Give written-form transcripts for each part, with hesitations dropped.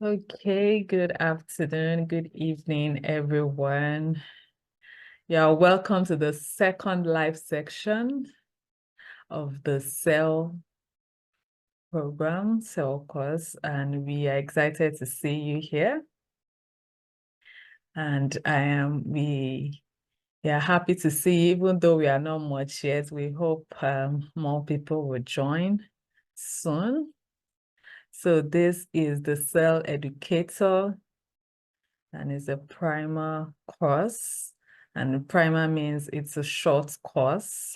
Okay, good afternoon, good evening, everyone. Yeah, welcome to the second live section of the SEL program, SEL course, and we are excited to see you here. And we are happy to see you, even though we are not much yet. We hope more people will join soon. So this is the SEL Educator, and it's a primer course. And primer means it's a short course.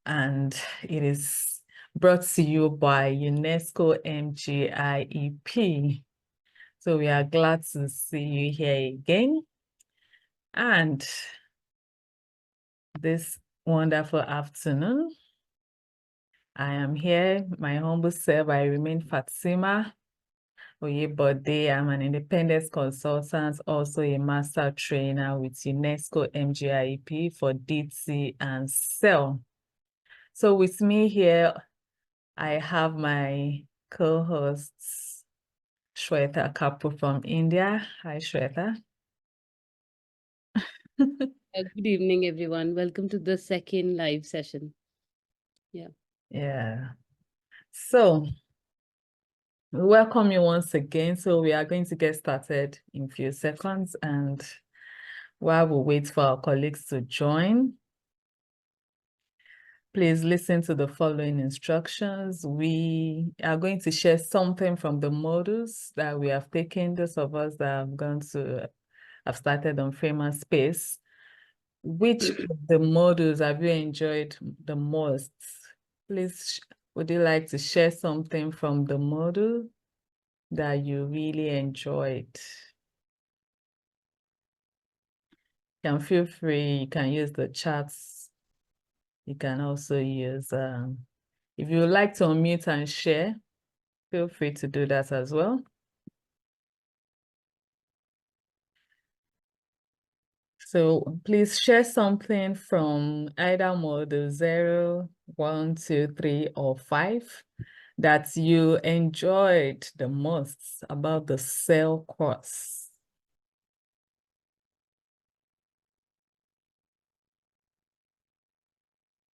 And it is brought to you by UNESCO MGIEP. So we are glad to see you here again. And this wonderful afternoon, I am here, my humble self, I remain Fatima Oyebode. I'm an independent consultant, also a master trainer with UNESCO MGIEP for DT and SEL. So with me here, I have my co-hosts, Shweta Kapoor from India. Hi, Shweta. Good evening, everyone. Welcome to the second live session. Yeah. So, we welcome you once again. So we are going to get started in a few seconds, and while we wait for our colleagues to join, please listen to the following instructions. We are going to share something from the modules that we have taken, those of us that have started on Framer Space. Which of the modules have you enjoyed the most? Please, would you like to share something from the module that you really enjoyed? You can feel free, you can use the chats. You can also use, if you would like to unmute and share, feel free to do that as well. So please share something from either module 0, 1, 2, 3, or 5 that you enjoyed the most about the SEL course.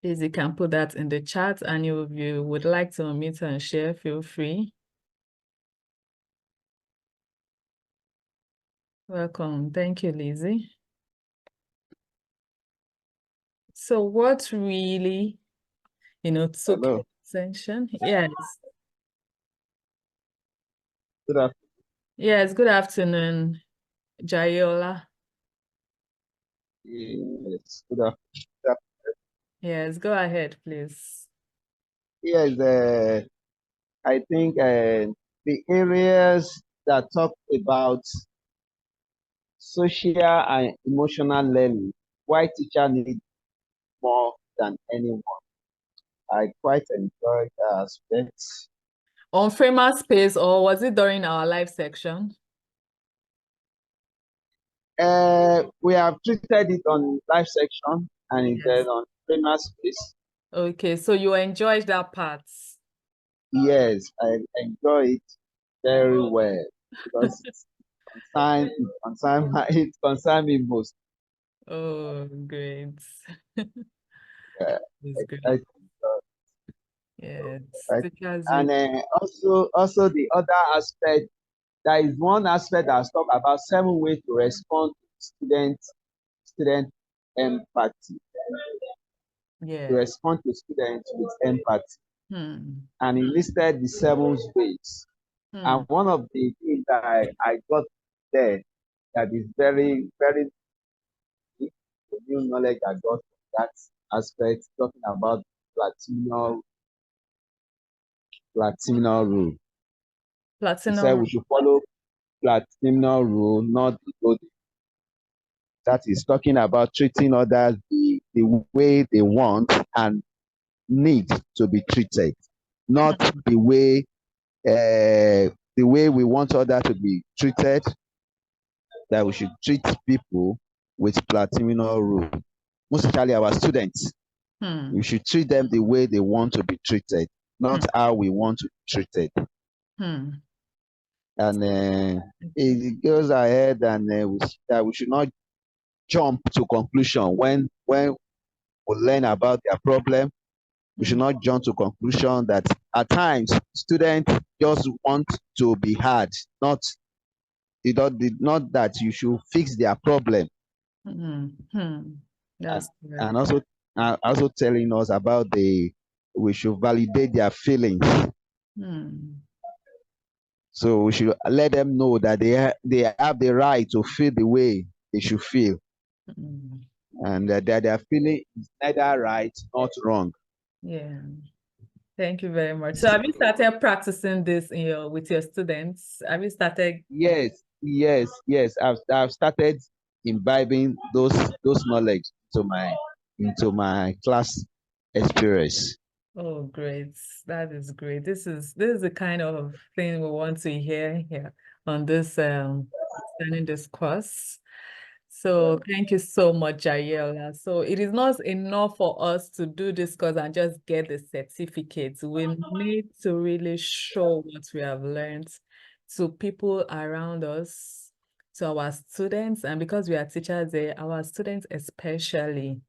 Please, you can put that in the chat, and if you would like to unmute and share, feel free. Welcome. Thank you, Lizzie. So what really, took your attention? Yes. Good afternoon. Yes, good afternoon, Jayola. Yes, good afternoon. Yes, go ahead, please. Yes, I think the areas that talk about social and emotional learning, why teacher need more than anyone. I quite enjoyed that aspect. On Framer Space, or was it during our live section? We have treated it on live section and then on Framer Space. Okay, so you enjoyed that part? Yes, I enjoy it very well because it concerns me most. Oh, great. Yeah, It's great. Yes. And also the other aspect, there is one aspect that talk about 7 ways to respond to student empathy. Yeah. To respond to students with empathy. And he listed the 7 ways. And one of the things that I got there that is very, very new knowledge I got from that aspect, talking about platinum rule. He said we should follow platinum rule, not the golden. That is talking about treating others the way they want and need to be treated, not the way we want others to be treated. That we should treat people with platinum rule, most especially our students. We should treat them the way they want to be treated, not how we want to be treated. Hmm. And it goes ahead, and we should not jump to conclusion when we learn about their problem. We should not jump to conclusion that at times students just want to be heard, not that you should fix their problem. That's correct. And also telling us about we should validate their feelings. So we should let them know that they have the right to feel the way they should feel, and that their feeling is neither right nor wrong. Yeah. Thank you very much. So have you started practicing this with your students? Have you started? Yes. I've started imbibing those knowledge into my class experience. Oh, great. That is great. This is the kind of thing we want to hear here on this studying this course. So thank you so much, Ayela. So it is not enough for us to do this course and just get the certificate. We need to really show what we have learned to people around us, to our students, and because we are teachers there, our students especially.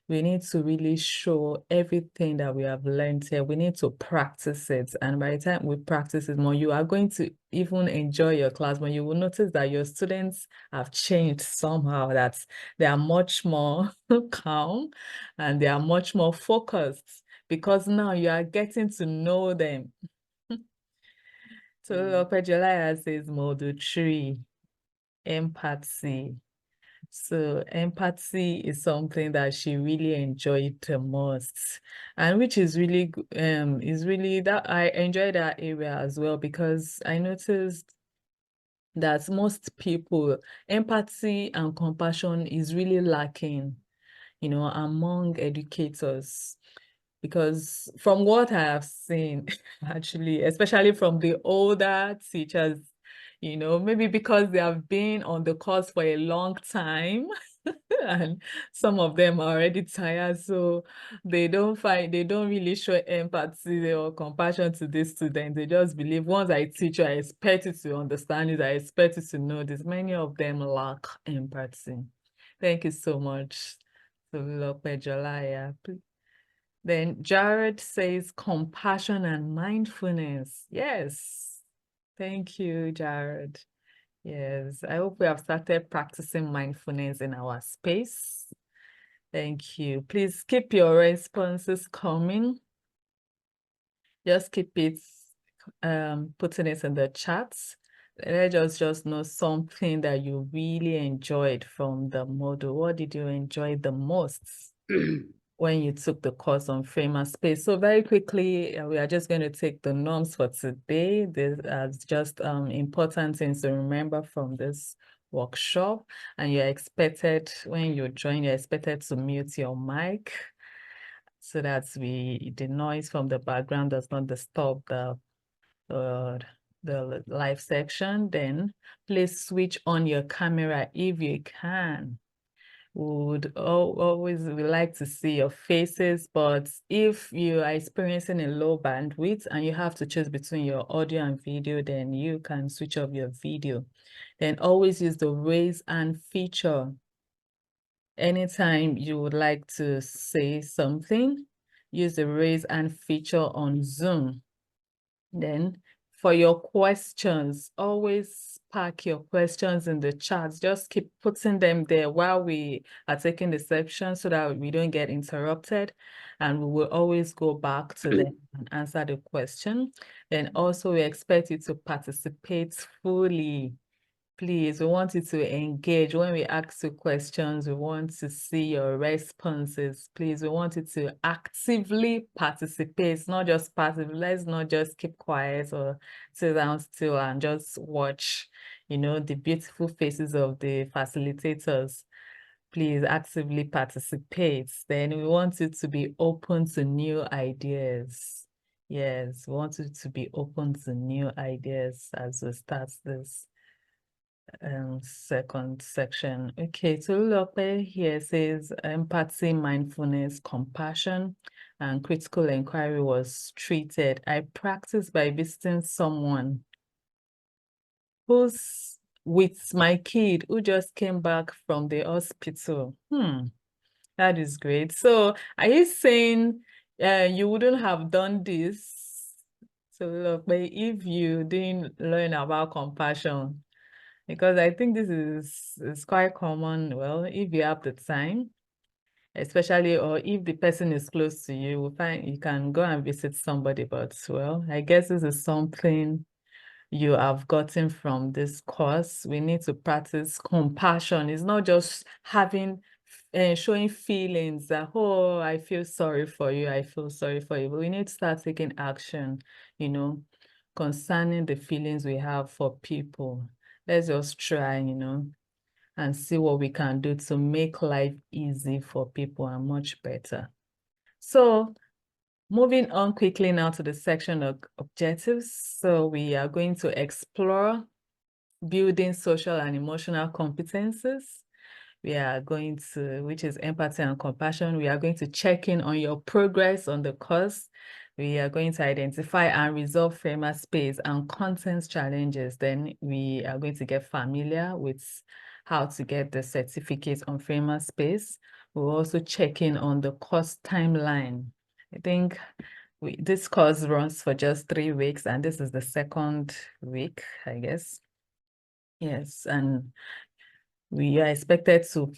We need to really show everything that we have learned here. We need to practice it. And by the time we practice it more, you are going to even enjoy your class. When you will notice that your students have changed somehow, that they are much more calm and they are much more focused because now you are getting to know them. So Pejolaya says module 3, empathy. So empathy is something that she really enjoyed the most, and which is really that I enjoy that area as well, because I noticed that most people, empathy and compassion is really lacking, among educators. Because from what I have seen, actually, especially from the older teachers, maybe because they have been on the course for a long time and some of them are already tired, so they don't really show empathy or compassion to these students. They just believe once I teach you, I expect you to understand it, I expect you to know this. Many of them lack empathy. Thank you so much, Jalaya. Then Jared says compassion and mindfulness. Yes. Thank you, Jared. Yes, I hope we have started practicing mindfulness in our space. Thank you. Please keep your responses coming. Just keep it, putting it in the chats. Let us just know something that you really enjoyed from the module. What did you enjoy the most when you took the course on frame and space? So very quickly, we are just going to take the norms for today. These are just important things to remember from this workshop. And you're expected, when you join, you're expected to mute your mic so that the noise from the background does not disturb the live section. Then please switch on your camera if you can. We like to see your faces, but if you are experiencing a low bandwidth and you have to choose between your audio and video, then you can switch off your video. Then always use the raise hand feature. Anytime you would like to say something, use the raise hand feature on Zoom. Then for your questions, always pack your questions in the chat. Just keep putting them there while we are taking the section so that we don't get interrupted, and we will always go back to them and answer the question. Then also we expect you to participate fully. Please, we want you to engage. When we ask you questions, we want to see your responses. Please, we want you to actively participate, not just passive. Let's not just keep quiet or sit down still and just watch, the beautiful faces of the facilitators. Please actively participate. Then we want you to be open to new ideas. Yes, we want you to be open to new ideas as we start this. second section. Okay, so look here says empathy, mindfulness, compassion, and critical inquiry was treated. I practiced by visiting someone who's with my kid who just came back from the hospital. That is great. So are you saying you wouldn't have done this? So look, but if you didn't learn about compassion, because I think this is quite common. Well, if you have the time, especially, or if the person is close to you, we find you can go and visit somebody. But well, I guess this is something you have gotten from this course. We need to practice compassion. It's not just having showing feelings that, oh, I feel sorry for you, I feel sorry for you. But we need to start taking action, you know, concerning the feelings we have for people. Let's just try, and see what we can do to make life easy for people and much better. So moving on quickly now to the section of objectives. So we are going to explore building social and emotional competences. We are going to, which is empathy and compassion. We are going to check in on your progress on the course. We are going to identify and resolve framer space and content challenges. Then we are going to get familiar with how to get the certificate on framer space. We'll also check in on the course timeline. I think this course runs for just 3 weeks, and this is the second week, I guess. Yes, and we are expected to,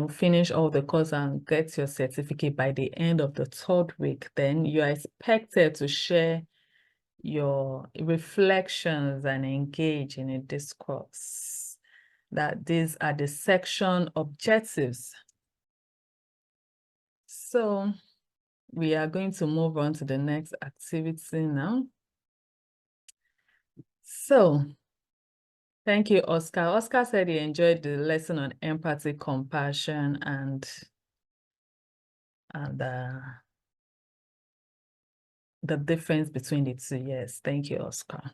finish all the course and get your certificate by the end of the 3rd week. Then you are expected to share your reflections and engage in a discourse. That these are the section objectives. So we are going to move on to the next activity now. So thank you, Oscar. Oscar said he enjoyed the lesson on empathy, compassion, and the difference between the two. Yes, thank you, Oscar.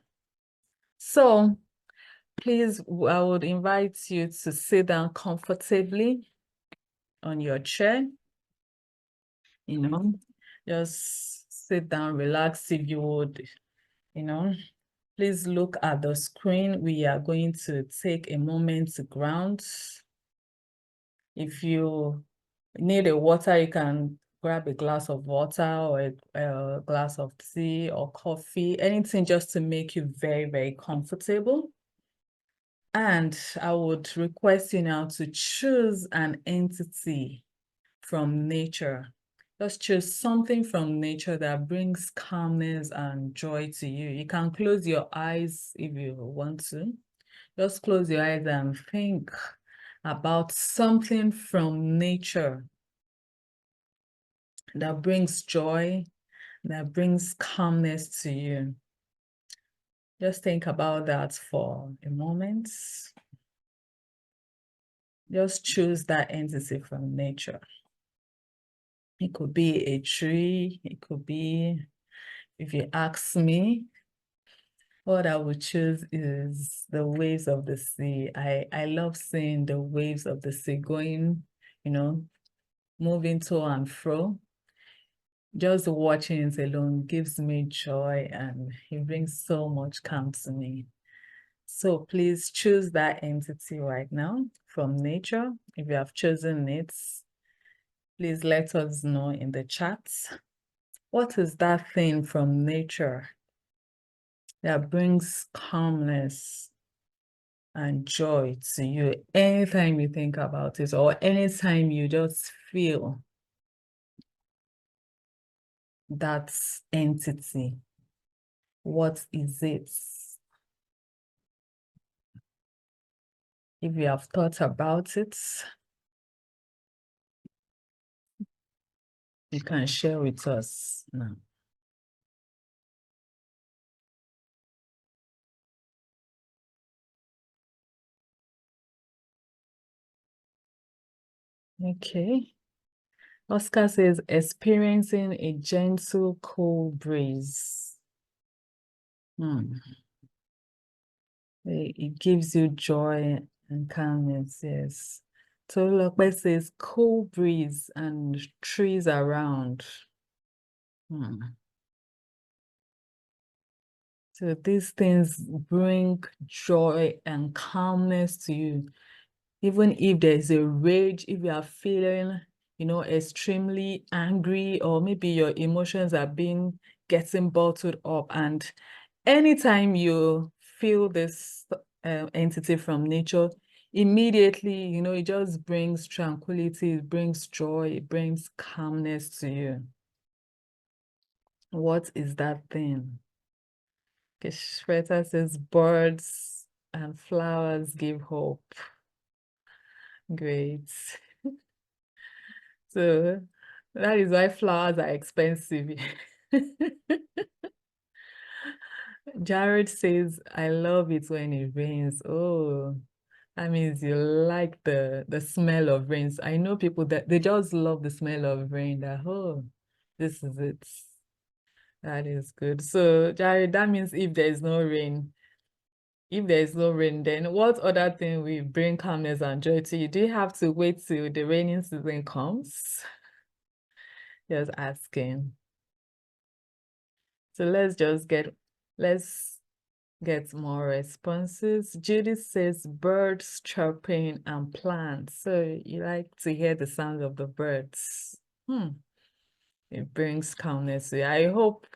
So please, I would invite you to sit down comfortably on your chair. Just sit down, relax if you would, Please look at the screen. We are going to take a moment to ground. If you need a water, you can grab a glass of water or a glass of tea or coffee, anything just to make you very, very comfortable. And I would request you now to choose an entity from nature. Just choose something from nature that brings calmness and joy to you. You can close your eyes if you want to. Just close your eyes and think about something from nature that brings joy, that brings calmness to you. Just think about that for a moment. Just choose that entity from nature. It could be a tree, it could be, if you ask me, what I would choose is the waves of the sea. I love seeing the waves of the sea going, moving to and fro. Just watching it alone gives me joy and it brings so much calm to me. So please choose that entity right now from nature. If you have chosen it, please let us know in the chat. What is that thing from nature that brings calmness and joy to you anytime you think about it, or anytime you just feel that entity? What is it? If you have thought about it, you can share with us now. Okay. Oscar says, experiencing a gentle, cool breeze. It gives you joy and calmness, yes. Tolulope says cool breeze and trees around. So these things bring joy and calmness to you. Even if there's a rage, if you are feeling, extremely angry, or maybe your emotions are getting bottled up, and anytime you feel this entity from nature, immediately, it just brings tranquility, it brings joy, it brings calmness to you. What is that thing? Shweta says birds and flowers give hope. Great. So that is why flowers are expensive. Jared says, I love it when it rains. Oh, that means you like the smell of rains. I know people that they just love the smell of rain. That, oh, this is it. That is good. So Jared, that means if there is no rain, then what other thing will bring calmness and joy to you? Do you have to wait till the raining season comes? Just asking. So let's get more responses. Judith says birds chirping and plants. So you like to hear the sound of the birds. It brings calmness to you. I hope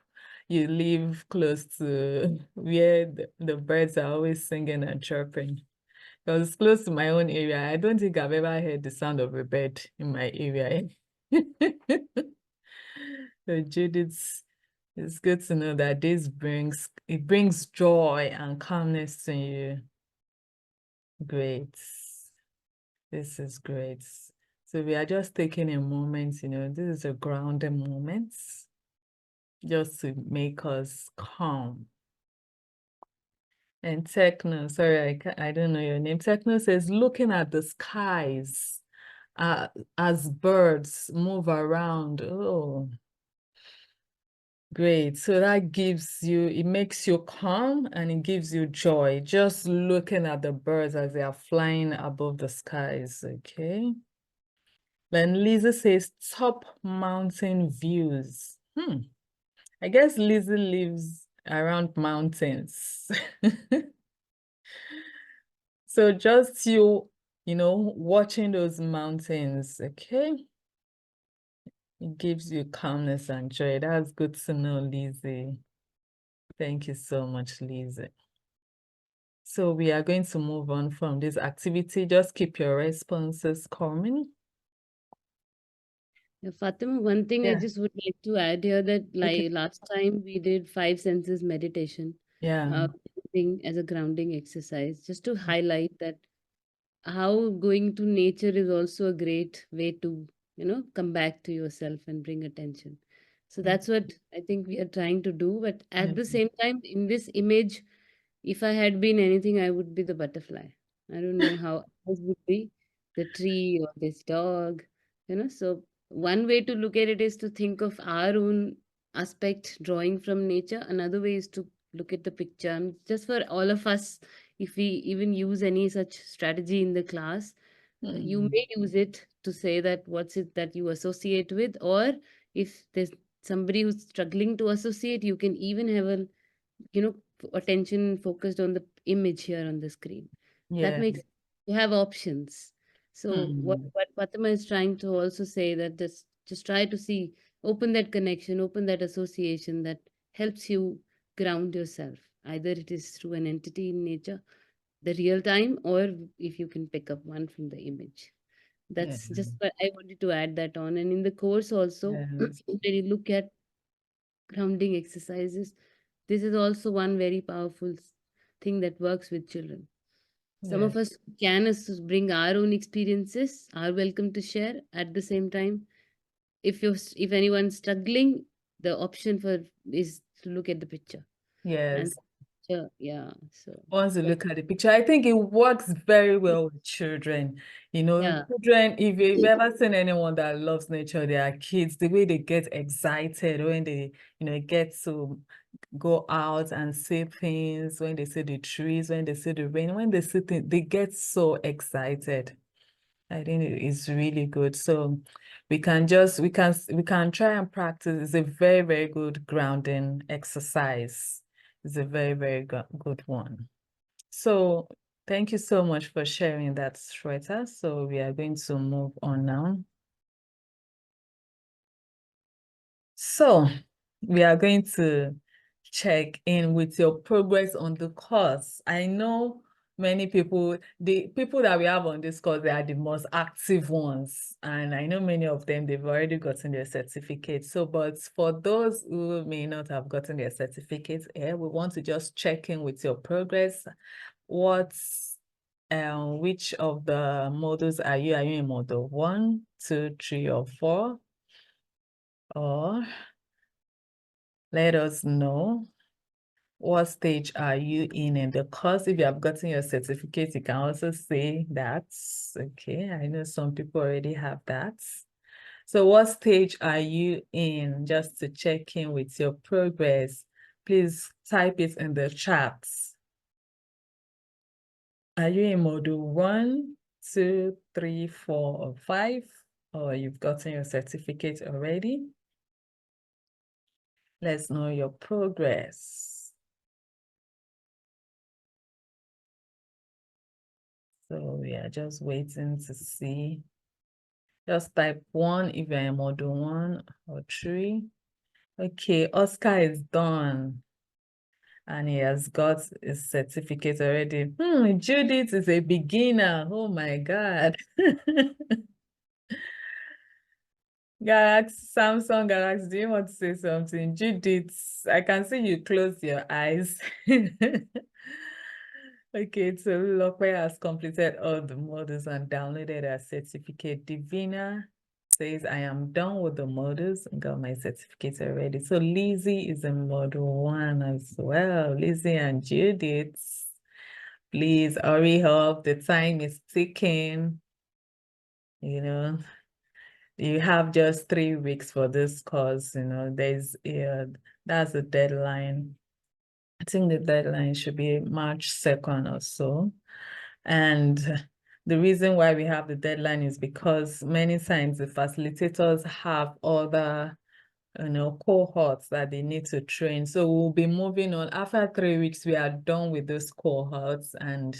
you live close to where the birds are always singing and chirping. Because it's close to my own area. I don't think I've ever heard the sound of a bird in my area. So Judith, it's good to know that this brings joy and calmness to you. Great. This is great. So we are just taking a moment, this is a grounding moment, just to make us calm. And Techno, sorry, I don't know your name. Techno says, looking at the skies as birds move around. Oh, great. So that it makes you calm and it gives you joy, just looking at the birds as they are flying above the skies, okay? Then Lisa says, top mountain views. I guess Lizzie lives around mountains. So just watching those mountains, okay? It gives you calmness and joy. That's good to know, Lizzie. Thank you so much, Lizzie. So we are going to move on from this activity. Just keep your responses coming. Fatima, one thing I just would like to add here that last time we did 5 senses meditation. Yeah. As a grounding exercise, just to highlight that how going to nature is also a great way to, come back to yourself and bring attention. So that's what I think we are trying to do. But at the same time, in this image, if I had been anything, I would be the butterfly. I don't know how others would be, the tree or this dog, So one way to look at it is to think of our own aspect drawing from nature. Another way is to look at the picture. And just for all of us, if we even use any such strategy in the class, you may use it to say that what's it that you associate with, or if there's somebody who's struggling to associate, you can even have a attention focused on the image here on the screen. That makes you have options. So what Fatima is trying to also say that just try to see, open that connection, open that association that helps you ground yourself. Either it is through an entity in nature, the real time, or if you can pick up one from the image. That's just what I wanted to add that on. And in the course also, when you look at grounding exercises, this is also one very powerful thing that works with children. Some of us can bring our own experiences, are welcome to share. At the same time, if anyone's struggling, the option is to look at the picture. Yes. And yeah. So once you look at the picture, I think it works very well with children. Children, if you've ever seen anyone that loves nature, they are kids, the way they get excited when they, get to go out and see things, when they see the trees, when they see the rain, when they see things, they get so excited. I think it's really good. So we can try and practice. It's a very, very good grounding exercise. It's a very, very good one. So thank you so much for sharing that, Shweta. So we are going to move on now. So we are going to check in with your progress on the course. I know many people, the people that we have on this course, they are the most active ones. And I know many of them, they've already gotten their certificate. So, but for those who may not have gotten their certificates, we want to just check in with your progress. Which of the modules are you? Are you in module 1, 2, 3, or 4? Or let us know what stage are you in the course. If you have gotten your certificate, you can also say that. Okay, I know some people already have that. So what stage are you in? Just to check in with your progress, please type it in the chat. Are you in module 1, 2, 3, 4, or 5? Or you've gotten your certificate already? Let's know your progress. So we are just waiting to see. Just type 1 if you're in module 1 or 3. Okay, Oscar is done. And he has got his certificate already. Judith is a beginner. Oh my God. Samsung Galaxy, do you want to say something? Judith, I can see you close your eyes. Okay, so Lope has completed all the modules and downloaded a certificate. Divina says, I am done with the modules and got my certificate already. So Lizzie is in module 1 as well. Lizzie and Judith, please hurry up. The time is ticking. You know, you have just 3 weeks for this course. You know, that's the deadline. I think the deadline should be March 2nd or so. And the reason why we have the deadline is because many times the facilitators have other, cohorts that they need to train. So we'll be moving on. After 3 weeks, we are done with those cohorts and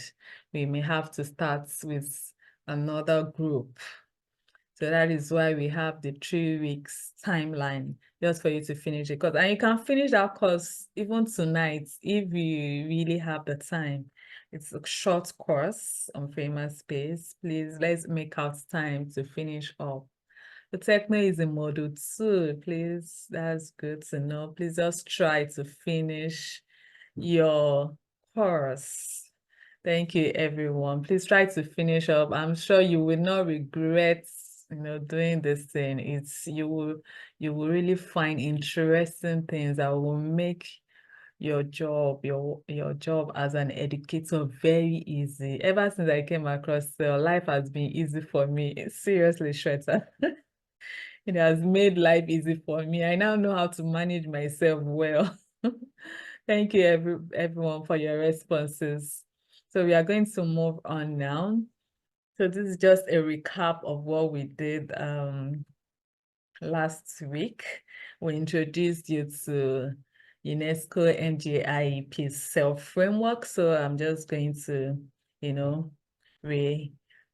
we may have to start with another group. So that is why we have the 3 weeks timeline just for you to finish it. And you can finish that course even tonight if you really have the time. It's a short course on Famous Space. Please, let's make out time to finish up. The Techno is in module 2. Please, that's good to know. Please just try to finish your course. Thank you, everyone. Please try to finish up. I'm sure you will not regret, doing this thing. You will really find interesting things that will make your job as an educator very easy. Ever since I came across SEL, life has been easy for me. Seriously, Shweta. It has made life easy for me. I now know how to manage myself well. Thank you, everyone, for your responses. So we are going to move on now. So this is just a recap of what we did last week. We introduced you to UNESCO NG-IEP SEL framework. So I'm just going to,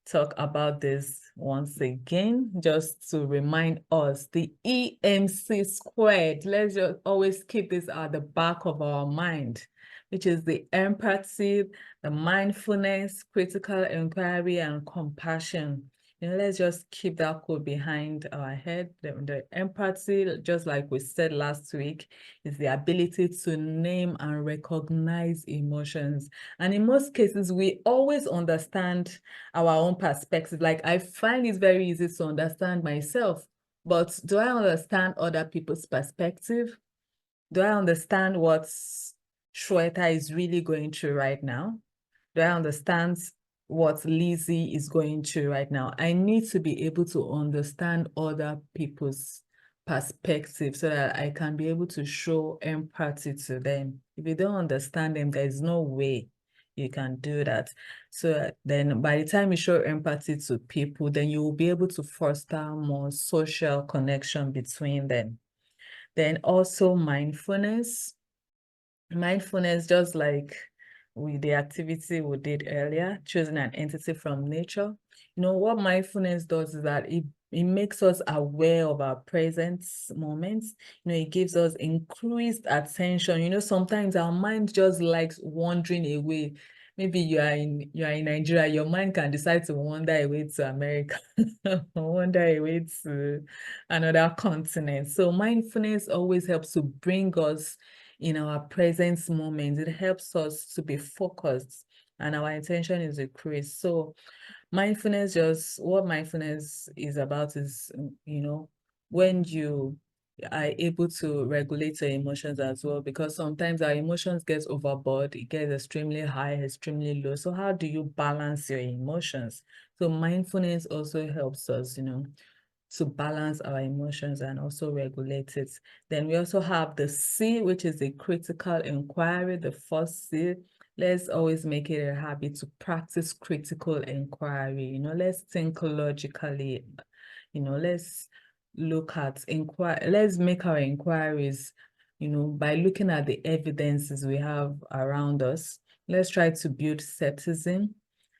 talk about this once again, just to remind us the EMC squared. Let's just always keep this at the back of our mind, which is the empathy, the mindfulness, critical inquiry, and compassion. Let's just keep that code behind our head. The empathy, just like we said last week, is the ability to name and recognize emotions. And in most cases, we always understand our own perspective. Like, I find it very easy to understand myself, but do I understand other people's perspective? Do I understand what Shweta is really going through right now? Do I understand what Lizzie is going through right now? I need to be able to understand other people's perspective so that I can be able to show empathy to them. If you don't understand them, there's no way you can do that. So then by the time you show empathy to people, then you will be able to foster more social connection between them. Then also mindfulness. Mindfulness, just like with the activity we did earlier, choosing an entity from nature. You know, what mindfulness does is that it makes us aware of our present moments. You know, it gives us increased attention. You know, sometimes our mind just likes wandering away. Maybe you are in Nigeria, your mind can decide to wander away to America, or wander away to another continent. So mindfulness always helps to bring us in our present moment. It helps us to be focused and our attention is increased. So mindfulness, just what mindfulness is about is, you know, when you are able to regulate your emotions as well, because sometimes our emotions get overboard, it gets extremely high, extremely low. So how do you balance your emotions? So mindfulness also helps us, you know, to balance our emotions and also regulate it. Then we also have the C, which is the critical inquiry, the first C. Let's always make it a habit to practice critical inquiry. You know, let's think logically. You know, let's look at let's make our inquiries, you know, by looking at the evidences we have around us. Let's try to build skepticism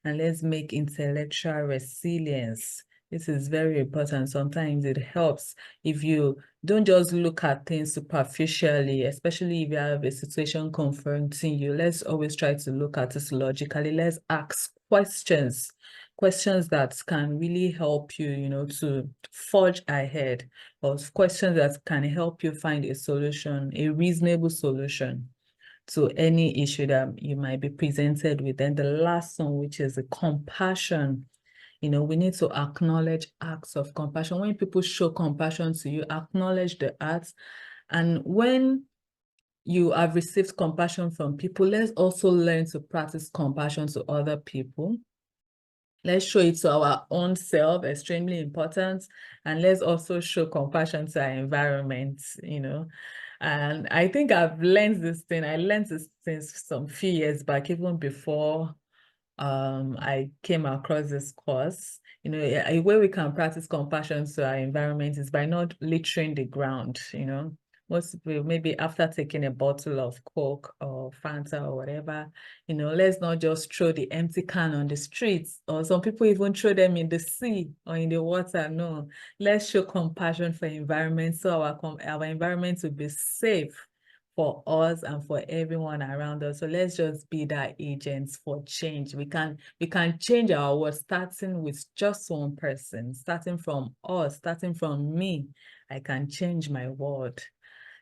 and let's make intellectual resilience. This is very important. Sometimes it helps if you don't just look at things superficially, especially if you have a situation confronting you. Let's always try to look at this logically. Let's ask questions that can really help you, you know, to forge ahead, or questions that can help you find a solution, a reasonable solution to any issue that you might be presented with. And the last one, which is the compassion. You know, we need to acknowledge acts of compassion. When people show compassion to you, acknowledge the acts. And when you have received compassion from people, let's also learn to practice compassion to other people. Let's show it to our own self, extremely important. And let's also show compassion to our environment, you know. And I think I've learned this thing. I learned this since some few years back, even before I came across this course. You know, a way we can practice compassion to our environment is by not littering the ground, you know. Most people, maybe after taking a bottle of Coke or Fanta or whatever, you know, let's not just throw the empty can on the streets, or some people even throw them in the sea or in the water. No, let's show compassion for environment so our environment will be safe for us and for everyone around us. So let's just be that agents for change. We can change our world, starting with just one person, starting from us, starting from me. I can change my world.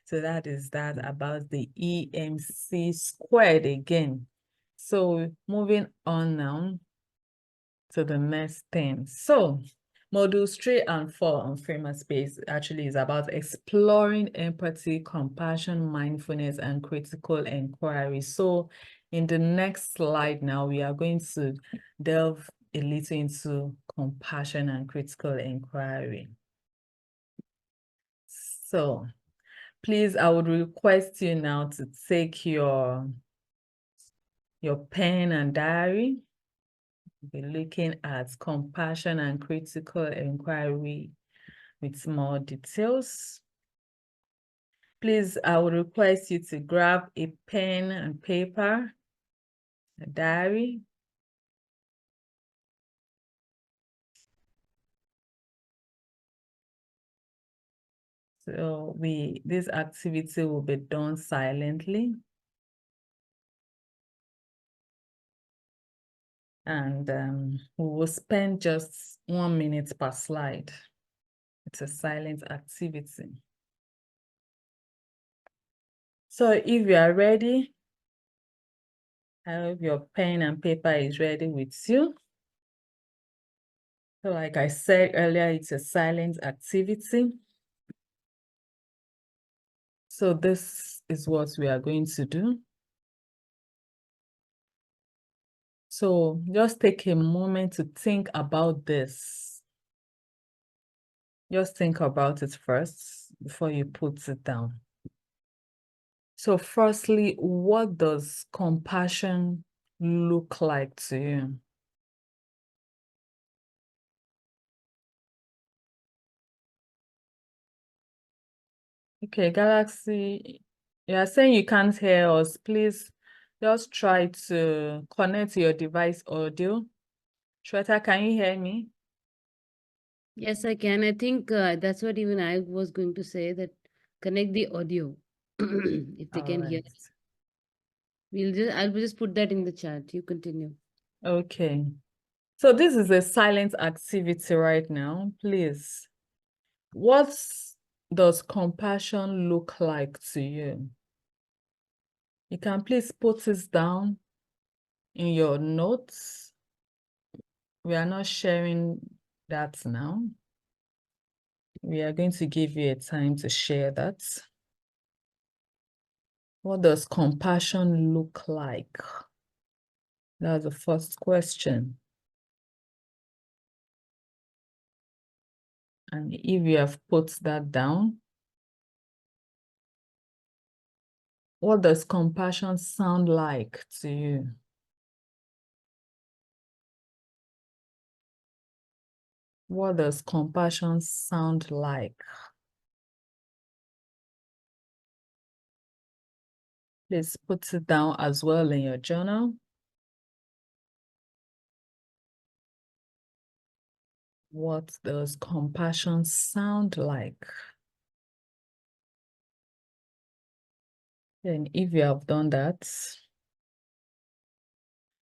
So that is that about the EMC squared again. So moving on now to the next thing. So modules 3 and 4 on framer space actually is about exploring empathy, compassion, mindfulness, and critical inquiry. So in the next slide now, we are going to delve a little into compassion and critical inquiry. So please, I would request you now to take your pen and diary. We're looking at compassion and critical inquiry with more details. Please, I would request you to grab a pen and paper, a diary. So this activity will be done silently. And we will spend just 1 minute per slide. It's a silent activity. So if you are ready, I hope your pen and paper is ready with you. So like I said earlier, it's a silent activity. So this is what we are going to do. So just take a moment to think about this. Just think about it first. before you put it down. So firstly, what does compassion look like to you? Okay, Galaxy, you are saying you can't hear us. Please just try to connect to your device audio. Shweta, can you hear me? Yes, I can. I think that's what even I was going to say, that connect the audio if they can hear. I'll just put that in the chat. You continue. Okay. So this is a silent activity right now. Please, what does compassion look like to you? You can please put this down in your notes. We are not sharing that now. We are going to give you a time to share that. What does compassion look like? That's the first question. And if you have put that down, what does compassion sound like to you? What does compassion sound like? Please put it down as well in your journal. What does compassion sound like? And if you have done that,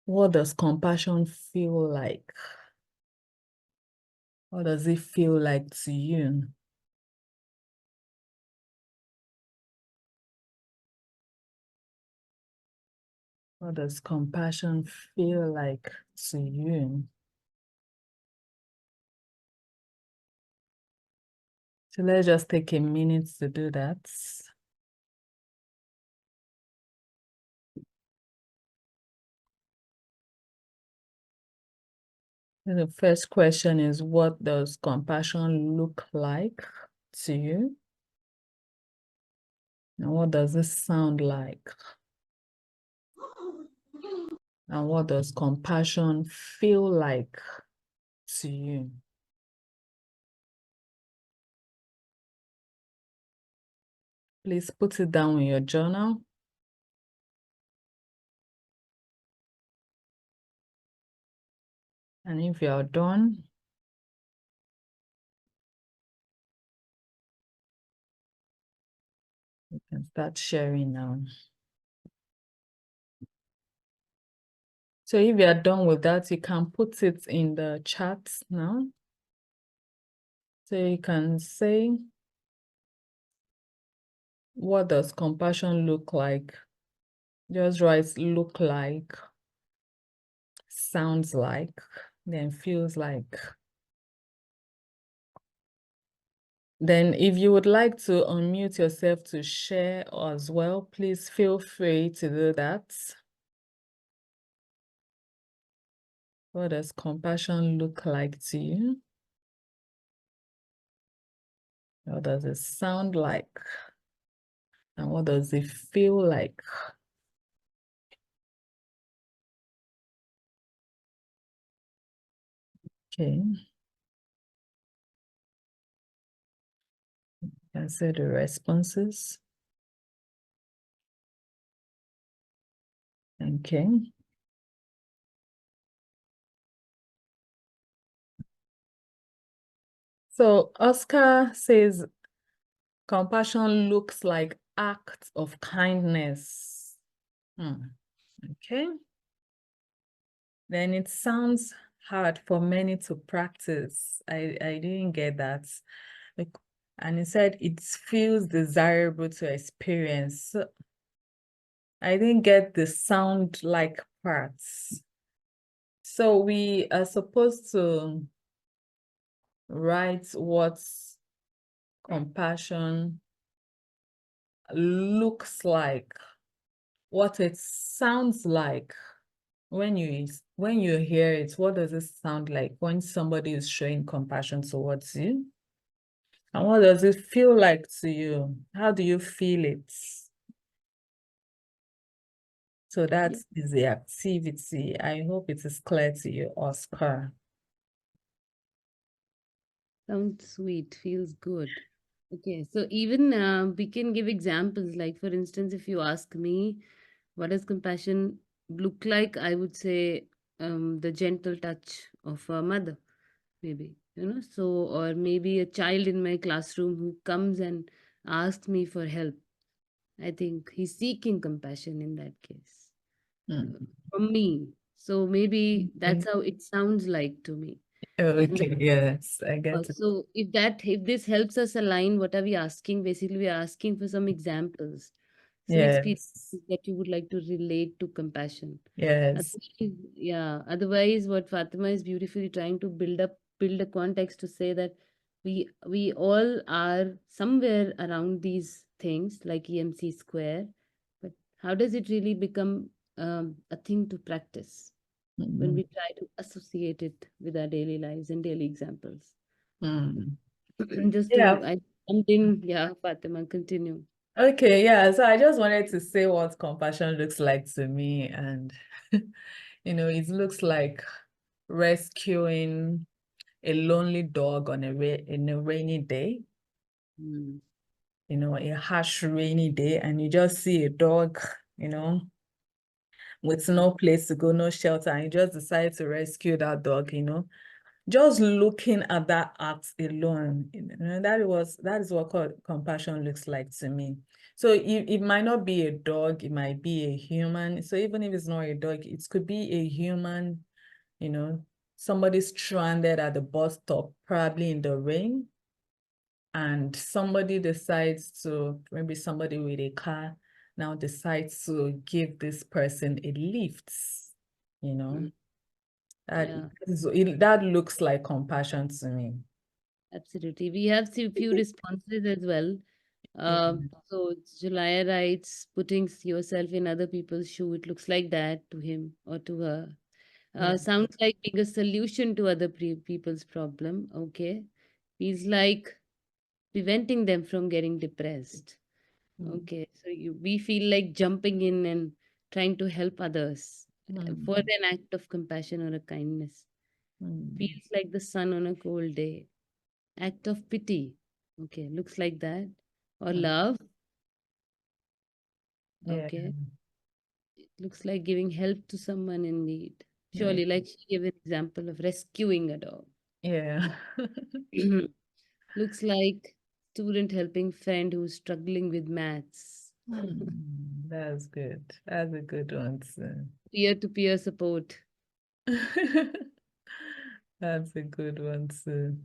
what does compassion feel like? What does it feel like to you? What does compassion feel like to you? So let's just take a minute to do that. And the first question is, what does compassion look like to you? And what does it sound like? And what does compassion feel like to you? Please put it down in your journal. And if you are done, you can start sharing now. So if you are done with that, you can put it in the chat now. So you can say, what does compassion look like? Just write look like, sounds like, then feels like. Then if you would like to unmute yourself to share as well, please feel free to do that. What does compassion look like to you? What does it sound like? And what does it feel like? Okay. You can see the responses. Okay. So Oscar says, compassion looks like acts of kindness. Okay. Then it sounds hard for many to practice. I didn't get that. And he said it feels desirable to experience. So I didn't get the sound like parts. So we are supposed to write what compassion looks like, what it sounds like. When you hear it, what does it sound like when somebody is showing compassion towards you? And what does it feel like to you? How do you feel it? So that is the activity. I hope it is clear to you, Oscar. Sounds sweet, feels good. Okay, so even we can give examples. Like, for instance, if you ask me, what does compassion look like? I would say the gentle touch of a mother, maybe, so, or maybe a child in my classroom who comes and asks me for help. I think he's seeking compassion in that case from me. So maybe that's how it sounds like to me. Okay, yes, I get it. So if this helps us align, what are we asking? Basically, we are asking for some examples, some Yes, experiences that you would like to relate to compassion. yes. Otherwise, yeah. Otherwise, what Fatima is beautifully trying to build a context to say that we all are somewhere around these things like EMC square, but how does it really become a thing to practice when Mm, we try to associate it with our daily lives and daily examples? mm. Just Yeah. to, I jumped in. Yeah, Fatima, continue. Okay, yeah. So I just wanted to say what compassion looks like to me. And, it looks like rescuing a lonely dog on in a rainy day, Mm, a harsh rainy day, and you just see a dog, with no place to go, no shelter, and you just decide to rescue that dog, just looking at that act alone, that is what compassion looks like to me. So it might not be a dog, it might be a human. So even if it's not a dog, it could be a human, somebody stranded at the bus stop, probably in the rain, and somebody decides to, maybe somebody with a car now decides to give this person a lift, mm, that yeah, that looks like compassion to me. absolutely. We have few responses as well. Yeah. So Julia writes, putting yourself in other people's shoe, it looks like that to him or to her. Yeah. Sounds like being a solution to other people's problem. Okay. Feels like preventing them from getting depressed. Mm, Okay, so we feel like jumping in and trying to help others for mm, an act of compassion or a kindness. mm. Feels like the sun on a cold day. Act of pity. Okay, looks like that. Or Mm. love. Yeah. Okay, looks like giving help to someone in need. Yeah. Surely, like she gave an example of rescuing a dog. Yeah. Looks like student helping friend who's struggling with maths. That's good. That's a good one too. Peer to peer support. That's a good one too.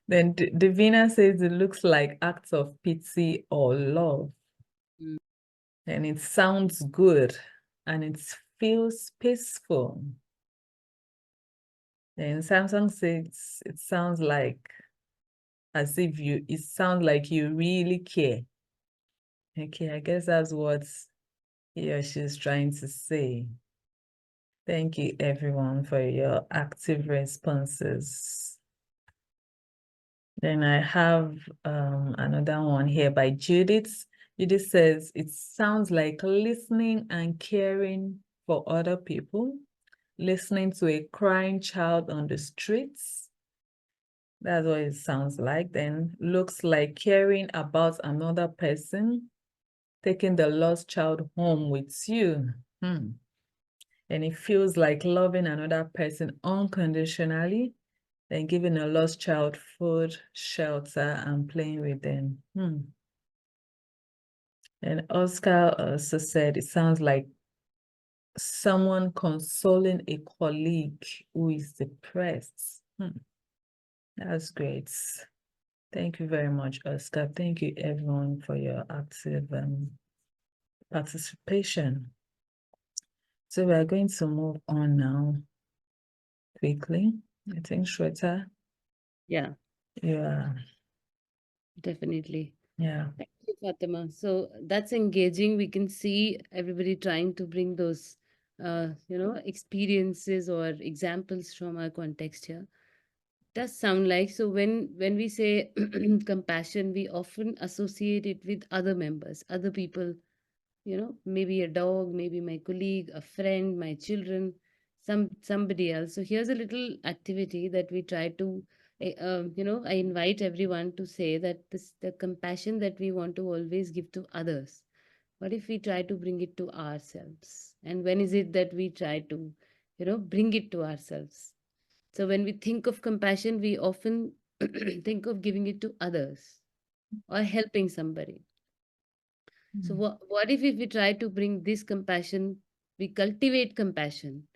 Then Davina says it looks like acts of pity or love. Mm, And it sounds good and it feels peaceful. And Samsung says it sounds like it sounds like you really care. Okay, I guess that's what he or she's trying to say. Thank you everyone for your active responses. Then I have another one here by Judith. Judith says, it sounds like listening and caring for other people, listening to a crying child on the streets. That's what it sounds like. Then looks like caring about another person, taking the lost child home with you. And it feels like loving another person unconditionally, then giving a lost child food, shelter, and playing with them. And Oscar also said it sounds like someone consoling a colleague who is depressed. That's great. Thank you very much, Oscar. Thank you, everyone, for your active participation. So we are going to move on now quickly. I think Shweta. yeah, Yeah. definitely. Yeah. Thank you, Fatima. So that's engaging. We can see everybody trying to bring those, experiences or examples from our context here. does sound like. So when we say compassion, we often associate it with other members, other people, maybe a dog, maybe my colleague, a friend, my children, somebody else. So here's a little activity that we try to I invite everyone to say that the compassion that we want to always give to others, what if we try to bring it to ourselves? And when is it that we try to bring it to ourselves? So when we think of compassion, we often think of giving it to others or helping somebody. So what if we try to bring this compassion, we cultivate compassion.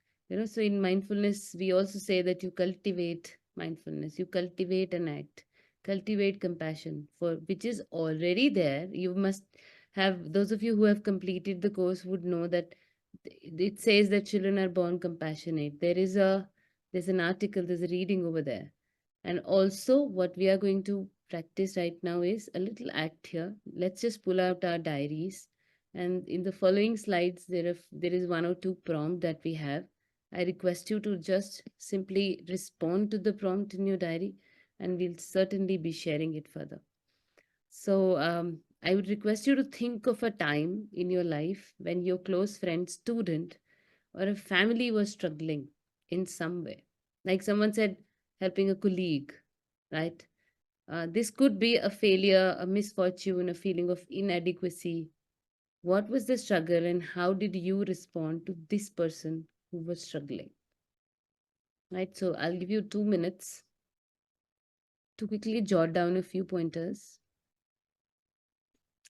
So in mindfulness, we also say that you cultivate mindfulness, you cultivate an act, cultivate compassion for which is already there. You must have, those of you who have completed the course would know that it says that children are born compassionate. There's an article, there's a reading over there. And also, what we are going to practice right now is a little act here. Let's just pull out our diaries. And in the following slides, there is one or two prompt that we have. I request you to just simply respond to the prompt in your diary, and we'll certainly be sharing it further. So, I would request you to think of a time in your life when your close friend, student, or a family was struggling in some way. Like someone said, helping a colleague, right? This could be a failure, a misfortune, a feeling of inadequacy. What was the struggle, and how did you respond to this person who was struggling? Right? So I'll give you 2 minutes to quickly jot down a few pointers.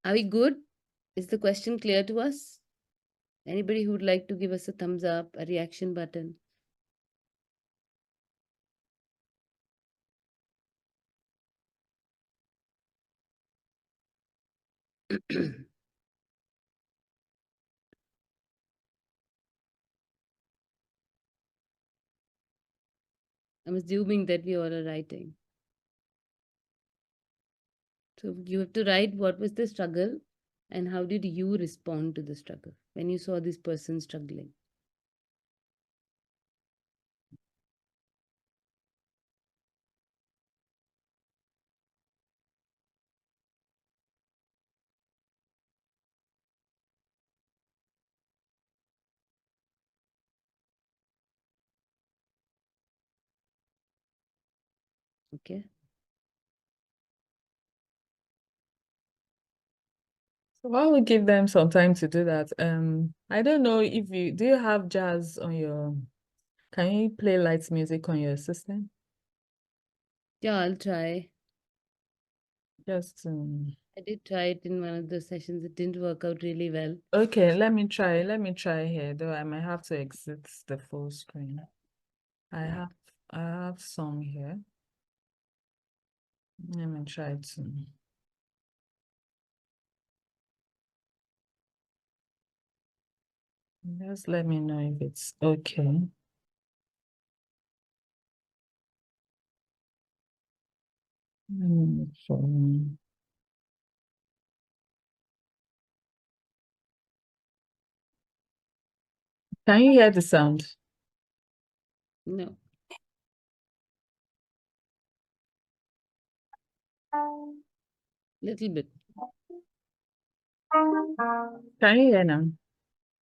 Are we good? Is the question clear to us? Anybody who would like to give us a thumbs up, a reaction button? I'm assuming that we all are writing. So you have to write what was the struggle and how did you respond to the struggle when you saw this person struggling. Okay. So I will give them some time to do that. I don't know if do you have jazz on your, can you play light music on your system? Yeah, I'll try. Just I did try it in one of the sessions. It didn't work out really well. okay, let me try here, though I might have to exit the full screen. I have some here. Let me try to. Just let me know if it's okay. Can you hear the sound? No. Little bit. Can you hear now?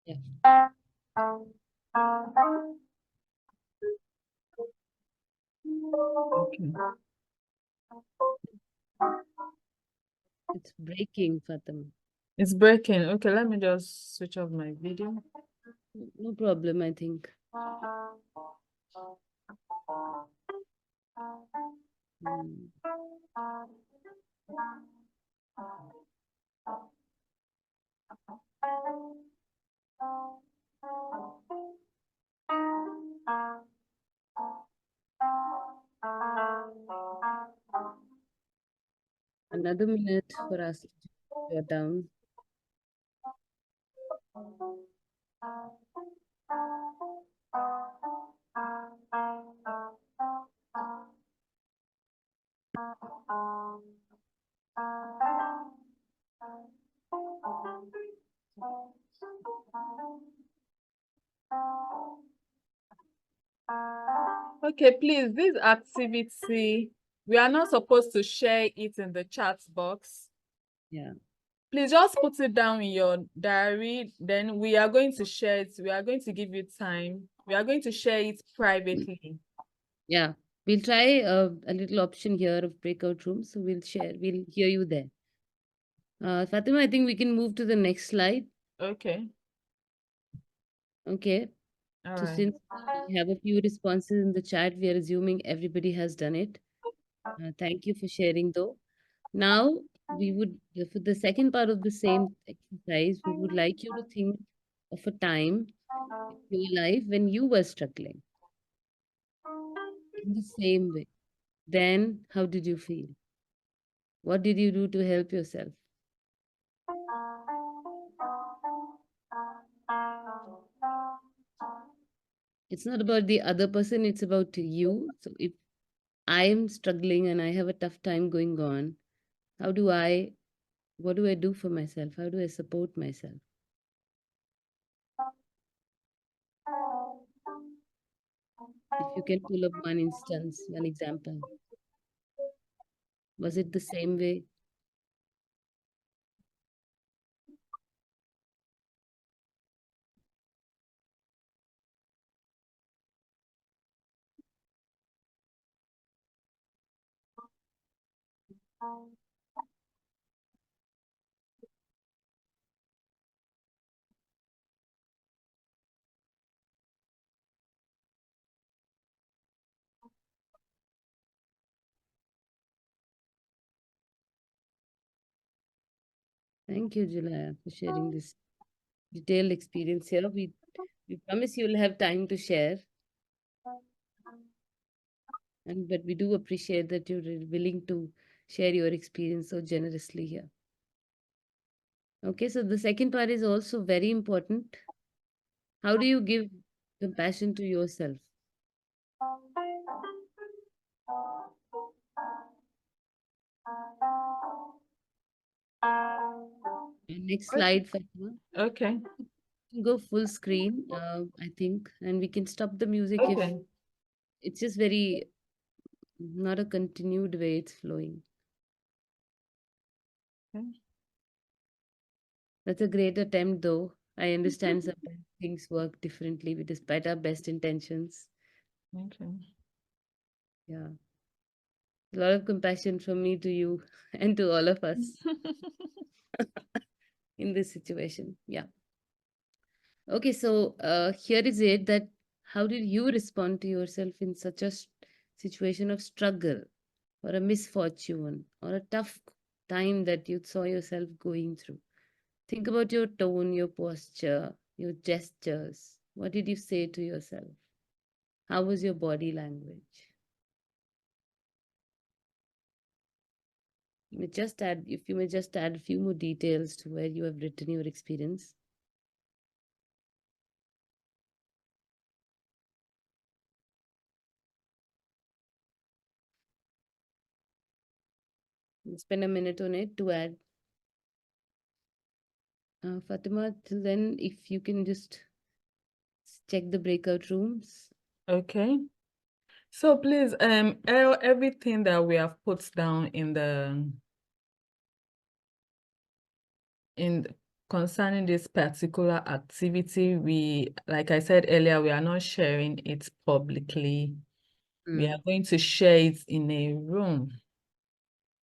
Yeah. Okay. It's breaking, Fatima. It's breaking. Okay, let me just switch off my video. No problem, I think. Another minute for us to jot down. Okay, please, this activity, we are not supposed to share it in the chat box. Yeah. Please just put it down in your diary. Then we are going to share it. We are going to give you time. We are going to share it privately. Yeah. We'll try a little option here of breakout rooms. So we'll hear you there. Fatima, I think we can move to the next slide. Okay. Okay. All So right. since we have a few responses in the chat, we are assuming everybody has done it. Thank you for sharing though. Now we would, for the second part of the same exercise, we would like you to think of a time in your life when you were struggling in the same way. Then how did you feel? What did you do to help yourself? It's not about the other person, it's about you. So if I'm struggling and I have a tough time going on, what do I do for myself? How do I support myself? If you can pull up one instance, one example, was it the same way? Thank you, Julia, for sharing this detailed experience here. We promise you'll have time to share, but we do appreciate that you're willing to share your experience so generously here. Okay, so the second part is also very important. How do you give compassion to yourself? Next slide, Fatima. Okay. Go full screen, I think, and we can stop the music if Okay. it's just very not a continued way it's flowing. Okay. That's a great attempt, though. I understand sometimes things work differently despite our best intentions. Okay. Yeah. A lot of compassion from me to you and to all of us in this situation. Yeah. Okay, so here is it that how did you respond to yourself in such a situation of struggle or a misfortune or a tough time that you saw yourself going through? Think about your tone, your posture, your gestures. What did you say to yourself? How was your body language? If you may just add a few more details to where you have written your experience. Spend a minute on it to add. Fatima, till then, if you can just check the breakout rooms. Okay. So please, everything that we have put down concerning this particular activity, like I said earlier, we are not sharing it publicly. We are going to share it in a room.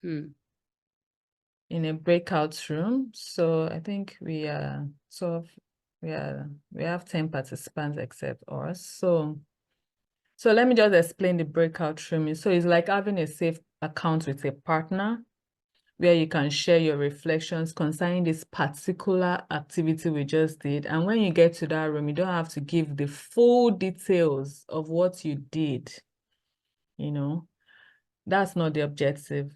In a breakout room. So I think we have 10 participants except us. So let me just explain the breakout room. So it's like having a safe account with a partner where you can share your reflections concerning this particular activity we just did. And when you get to that room, you don't have to give the full details of what you did. You know, that's not the objective.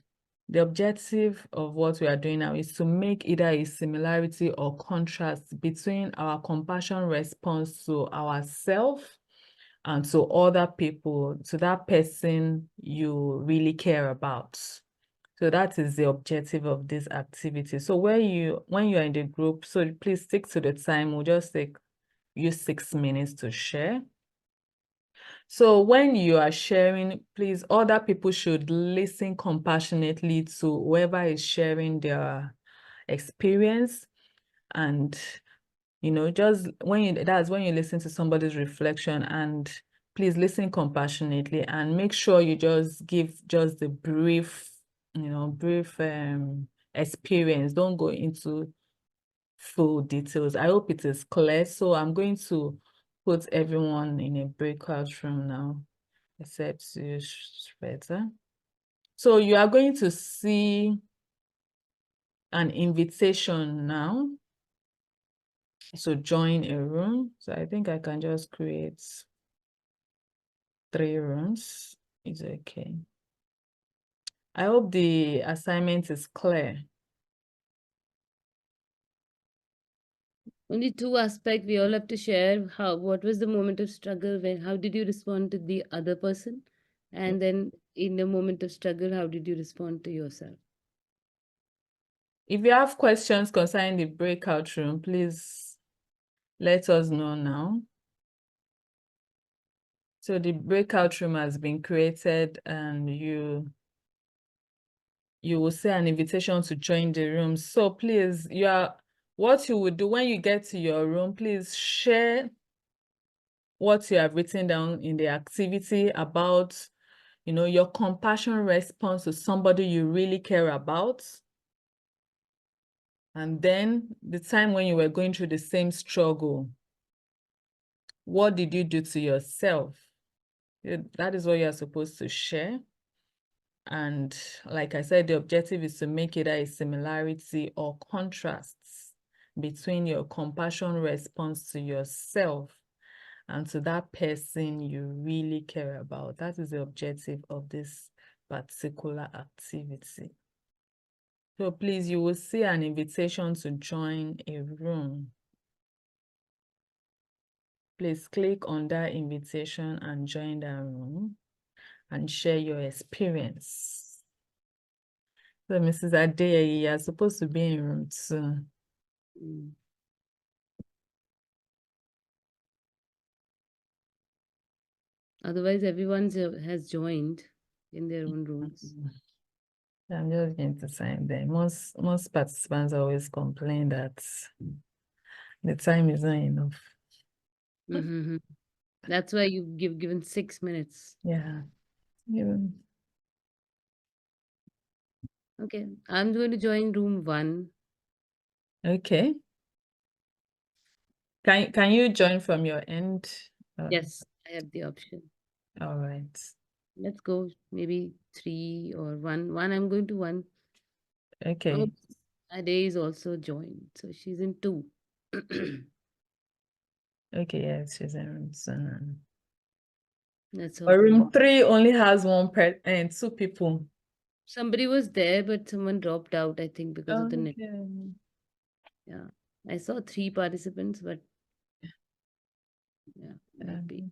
The objective of what we are doing now is to make either a similarity or contrast between our compassion response to ourselves and to other people, to that person you really care about. So that is the objective of this activity. So when you are in the group, so please stick to the time. We'll just use 6 minutes to share. So when you are sharing, please, other people should listen compassionately to whoever is sharing their experience. And, you know, just that's when you listen to somebody's reflection, and please listen compassionately and make sure you just give just the brief, experience. Don't go into full details. I hope it is clear. So I'm going to put everyone in a breakout room now, except you, Shweta. So you are going to see an invitation now. So join a room. So I think I can just create 3 rooms. It's okay. I hope the assignment is clear. Only 2 aspects we all have to share. What was the moment of struggle? How did you respond to the other person? And then in the moment of struggle, how did you respond to yourself? If you have questions concerning the breakout room, please let us know now. So the breakout room has been created, and you will see an invitation to join the room. So please, what you would do when you get to your room, please share what you have written down in the activity about, your compassion response to somebody you really care about. And then the time when you were going through the same struggle, what did you do to yourself? That is what you're supposed to share. And like I said, the objective is to make either a similarity or contrasts between your compassion response to yourself and to that person you really care about. That is the objective of this particular activity. So please, you will see an invitation to join a room. Please click on that invitation and join that room and share your experience. So Mrs. Adeyeye, you're supposed to be in room 2. Otherwise, everyone has joined in their own rooms. I'm just going to sign them. Most participants always complain that the time is not enough. That's why you've given 6 minutes. Yeah. Okay, I'm going to join room 1. Okay. Can you join from your end? Yes, I have the option. All right. Let's go. Maybe 3 or 1. I'm going to 1. Okay. Oh, Ade is also joined, so she's in 2. Okay, yes, she's in room 2. Let's hope. But room 3 only has 2 people. Somebody was there, but someone dropped out, I think, because of the net. Yeah, I saw 3 participants, but yeah, might be.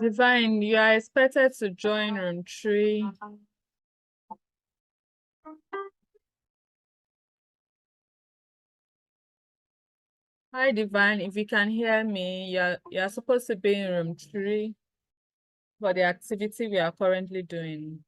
Divine, you are expected to join room 3. Hi, Divine. If you can hear me, you're supposed to be in room 3 for the activity we are currently doing.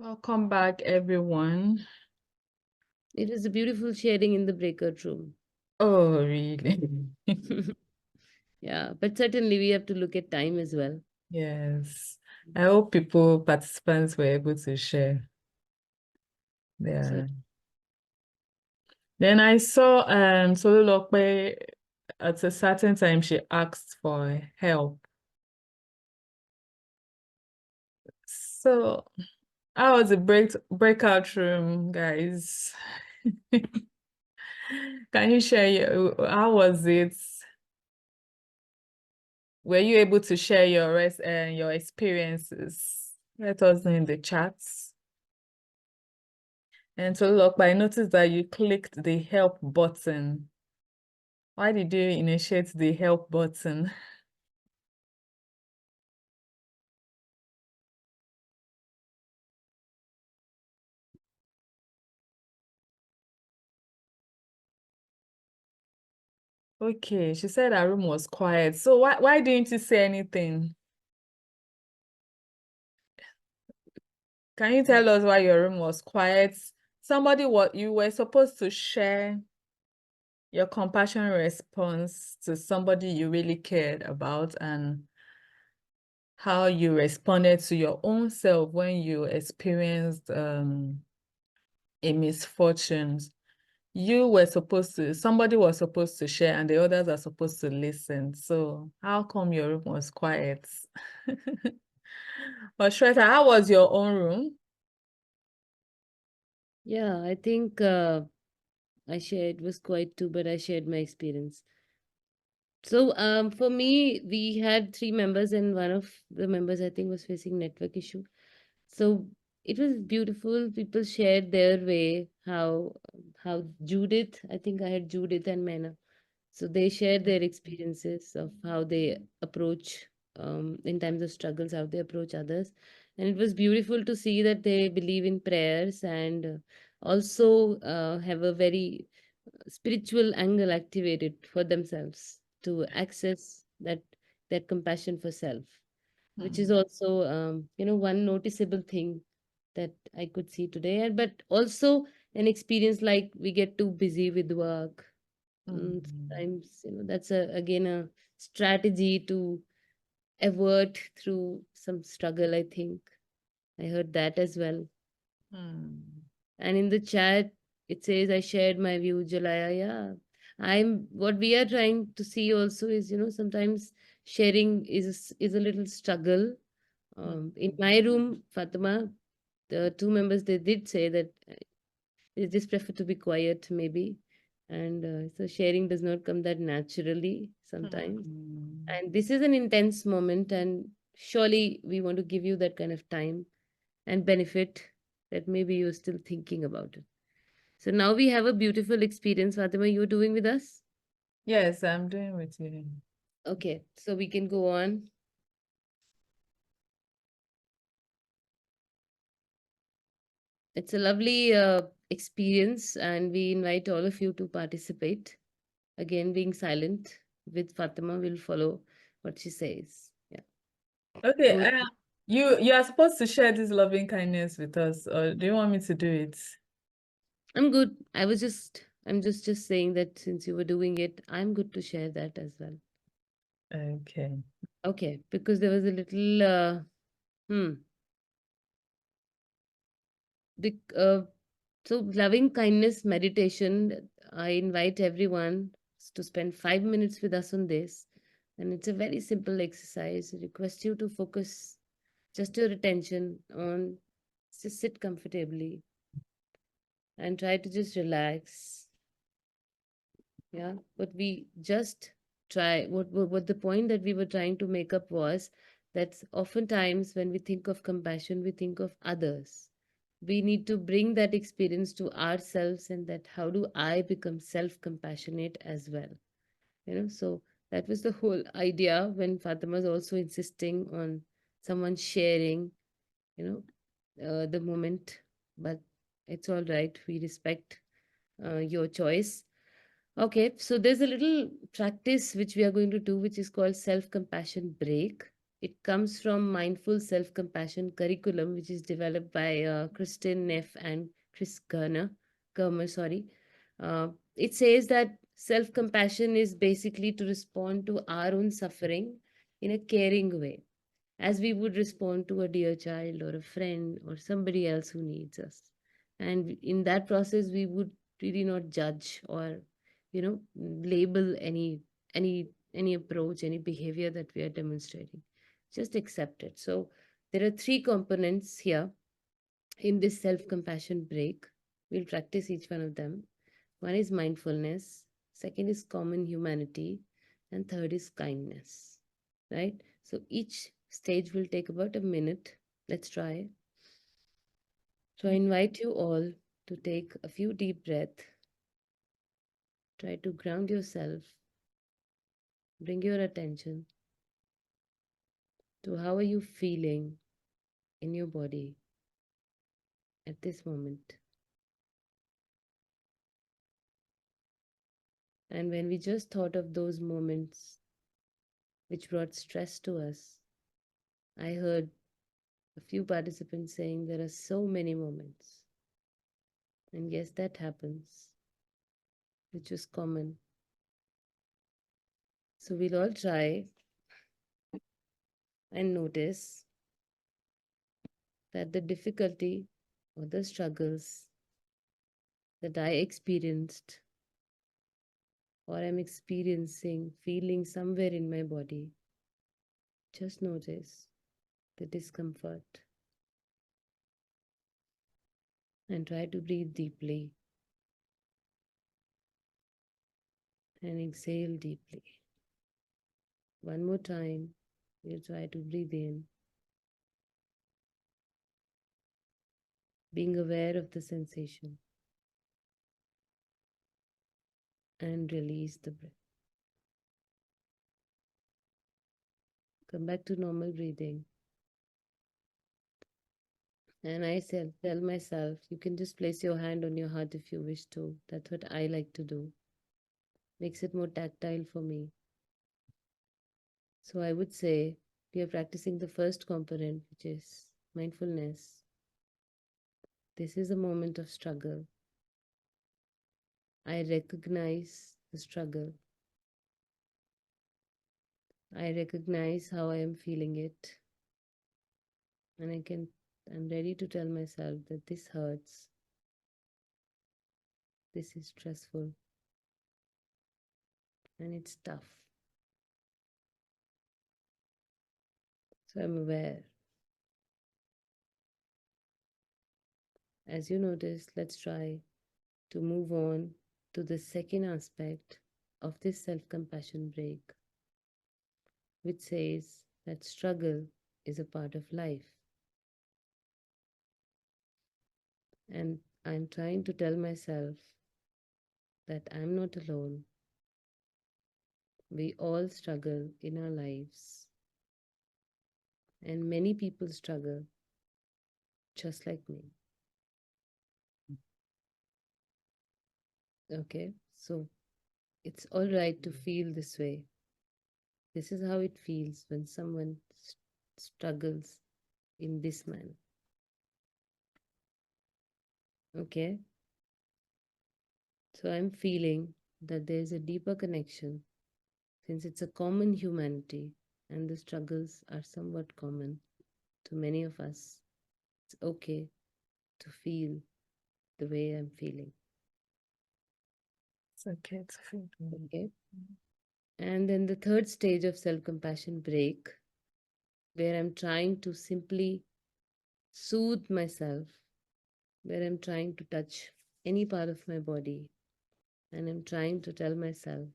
Welcome back, everyone. It was a beautiful sharing in the breakout room. Oh, really? Yeah, but certainly we have to look at time as well. Yes. I hope participants were able to share. Yeah. Then I saw Solulokwe at a certain time she asked for help. So how was the breakout room, guys? Can you share how was it? Were you able to share your experiences? Let us know in the chats. And so look, I noticed that you clicked the help button. Why did you initiate the help button? Okay, she said her room was quiet. So why didn't you say anything? Can you tell us why your room was quiet? You were supposed to share your compassionate response to somebody you really cared about and how you responded to your own self when you experienced a misfortune. Somebody was supposed to share and the others are supposed to listen. So how come your room was quiet? But Shweta, how was your own room? Yeah, I think I shared was quite too, but I shared my experience. So for me, we had 3 members and one of the members I think was facing network issue. So it was beautiful. People shared their way, how Judith, I think I had Judith and Mena. So they shared their experiences of how they approach in times of struggles, how they approach others. And it was beautiful to see that they believe in prayers and also have a very spiritual angle activated for themselves to access that compassion for self, which is also one noticeable thing that I could see today. And but also an experience like we get too busy with work. Sometimes that's again a strategy to avert through some struggle. I think I heard that as well. And in the chat, it says, I shared my view, Jalaya. Yeah. What we are trying to see also is, sometimes sharing is a little struggle. In my room, Fatima, the 2 members, they did say that they just prefer to be quiet, maybe. And so sharing does not come that naturally sometimes. And this is an intense moment, and surely we want to give you that kind of time and benefit that maybe you're still thinking about it. So now we have a beautiful experience. Fatima, you doing with us? Yes, I'm doing with you. Okay, so we can go on. It's a lovely experience, and we invite all of you to participate. Again, being silent with Fatima will follow what she says. Yeah. Okay, you are supposed to share this loving kindness with us, or do you want me to do it? I'm good. I'm just saying that since you were doing it, I'm good to share that as well. Okay. Okay, because there was a little so loving kindness meditation, I invite everyone to spend 5 minutes with us on this. And it's a very simple exercise. I request you to focus just your attention on just sit comfortably and try to just relax. Yeah. But we just try what the point that we were trying to make up was that oftentimes when we think of compassion, we think of others. We need to bring that experience to ourselves, and that how do I become self-compassionate as well. So that was the whole idea when Fatima was also insisting on someone sharing you the moment. But it's all right, we respect your choice. Okay, so there's a little practice which we are going to do, which is called self-compassion break. It comes from Mindful Self-Compassion Curriculum, which is developed by Kristen Neff and Chris Germer, sorry. It says that self-compassion is basically to respond to our own suffering in a caring way, as we would respond to a dear child or a friend or somebody else who needs us. And in that process, we would really not judge or, label any approach, any behavior that we are demonstrating. Just accept it. So there are three components here in this self-compassion break. We'll practice each one of them. One is mindfulness, second is common humanity, and third is kindness. Right? So each stage will take about a minute. Let's try. So I invite you all to take a few deep breaths. Try to ground yourself. Bring your attention to how are you feeling in your body at this moment. And when we just thought of those moments which brought stress to us, I heard a few participants saying there are so many moments. And yes, that happens, which is common. So we'll all try and notice that the difficulty or the struggles that I experienced or I'm experiencing, feeling somewhere in my body, just notice the discomfort and try to breathe deeply and exhale deeply. One more time, we'll try to breathe in, being aware of the sensation, and release the breath. Come back to normal breathing. And I tell myself, you can just place your hand on your heart if you wish to. That's what I like to do. Makes it more tactile for me. So I would say we are practicing the first component, which is mindfulness. This is a moment of struggle. I recognize the struggle. I recognize how I am feeling it. And I'm ready to tell myself that this hurts. This is stressful. And it's tough. So I'm aware. As you notice, let's try to move on to the second aspect of this self-compassion break, which says that struggle is a part of life. And I'm trying to tell myself that I'm not alone. We all struggle in our lives. And many people struggle just like me. Okay, so it's all right to feel this way. This is how it feels when someone struggles in this manner. Okay, so I'm feeling that there's a deeper connection since it's a common humanity and the struggles are somewhat common to many of us. It's okay to feel the way I'm feeling. It's okay to feel. Okay. And then the third stage of self-compassion break, where I'm trying to simply soothe myself, where I'm trying to touch any part of my body and I'm trying to tell myself,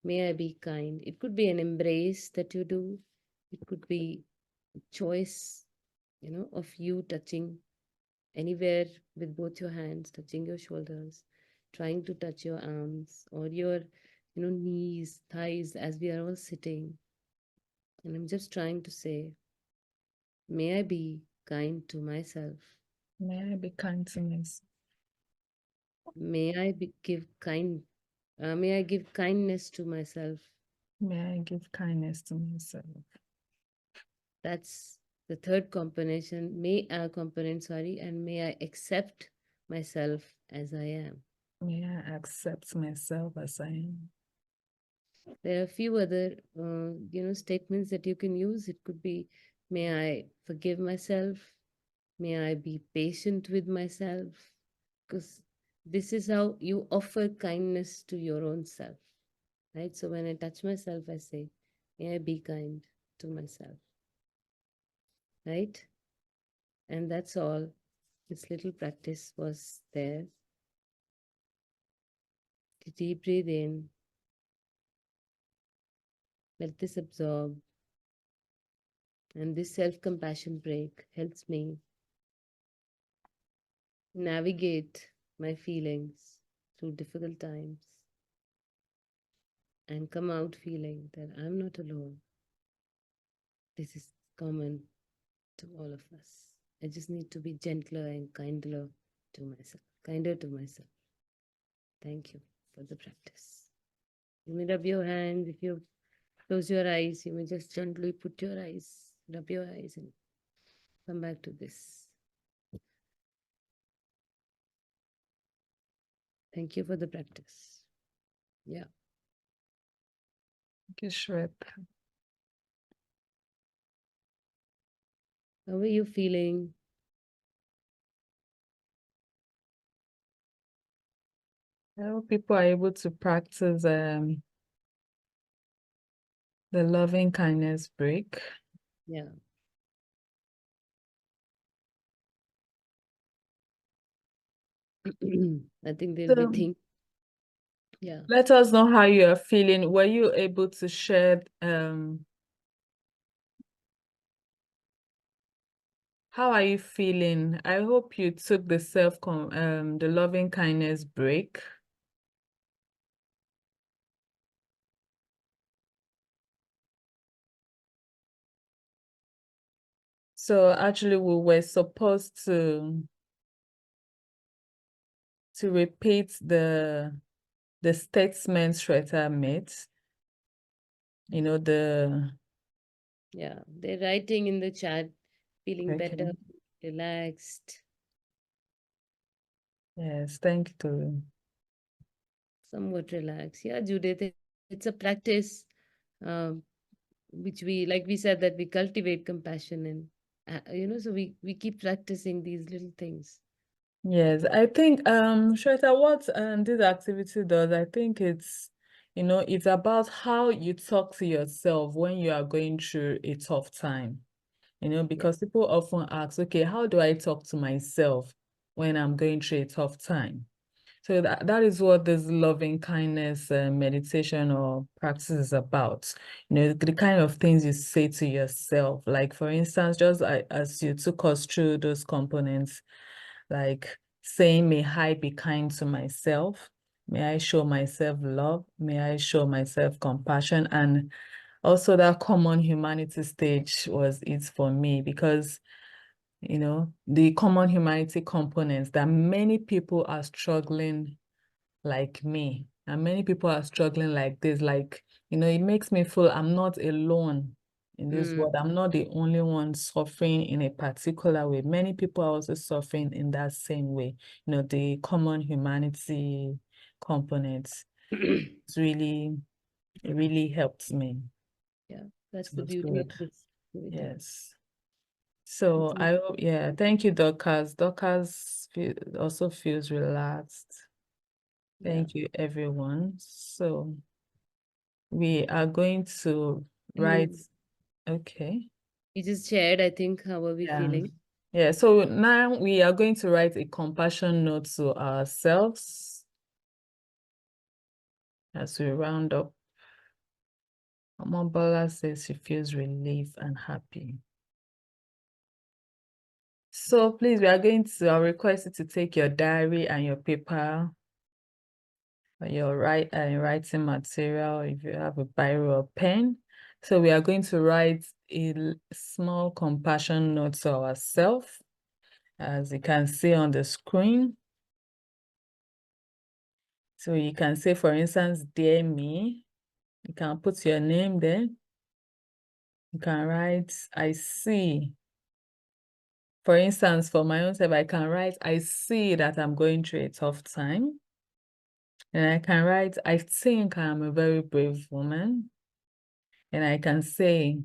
may I be kind. It could be an embrace that you do. It could be a choice, of you touching anywhere with both your hands, touching your shoulders, trying to touch your arms or your, knees, thighs as we are all sitting. And I'm just trying to say, may I be kind to myself. May I be kind to myself. May I give kindness to myself. May I give kindness to myself. That's the third component, and may I accept myself as I am. May I accept myself as I am. There are a few other, statements that you can use. It could be, may I forgive myself? May I be patient with myself? Because this is how you offer kindness to your own self, right? So when I touch myself, I say, may I be kind to myself, right? And that's all. This little practice was there. Deep breathe in. Let this absorb. And this self-compassion break helps me navigate my feelings through difficult times and come out feeling that I'm not alone. This is common to all of us. I just need to be gentler and kinder to myself. Thank you for the practice. You may rub your hands. If you close your eyes, you may just gently put your eyes, rub your eyes, and come back to this. Thank you for the practice. Yeah. Thank you, Shweta. How are you feeling? I hope people are able to practice the loving kindness break. Yeah. I think they'll be thinking. Yeah. Let us know how you are feeling. Were you able to share how are you feeling? I hope you took the the loving kindness break. So actually we were supposed to repeat the statement Shweta made. You know, Yeah. They're writing in the chat, feeling okay. better, relaxed. Yes, thank you. Somewhat relaxed. Yeah, Judith, it's a practice, which like we said, that we cultivate compassion, and so we keep practicing these little things. Yes, I think Shweta, what this activity does, I think it's it's about how you talk to yourself when you are going through a tough time. Because people often ask, okay, how do I talk to myself when I'm going through a tough time? So that is what this loving kindness meditation or practice is about. The kind of things you say to yourself. Like, for instance, just as you took us through those components, like saying, may I be kind to myself? May I show myself love? May I show myself compassion? And also that common humanity stage was it for me, because the common humanity components that many people are struggling like me, and many people are struggling like this. Like, it makes me feel I'm not alone in this world. I'm not the only one suffering in a particular way. Many people are also suffering in that same way. The common humanity components. It really helped me. Yeah, that's It the was beauty of good. this activity. Yes. So I hope, yeah, thank you, Dorcas. Dorcas also feels relaxed. Thank you, everyone. So we are going to write, okay. You just shared, I think, how are we feeling? Yeah, so now we are going to write a compassion note to ourselves as we round up. Amambala says she feels relief and happy. So please, I'll request you to take your diary and your paper, your writing material, if you have a biro or pen. So we are going to write a small compassion note to ourselves, as you can see on the screen. So you can say, for instance, dear me. You can put your name there. You can write, I see. For instance, for my own self, I can write, I see that I'm going through a tough time. And I can write, I think I'm a very brave woman. And I can say,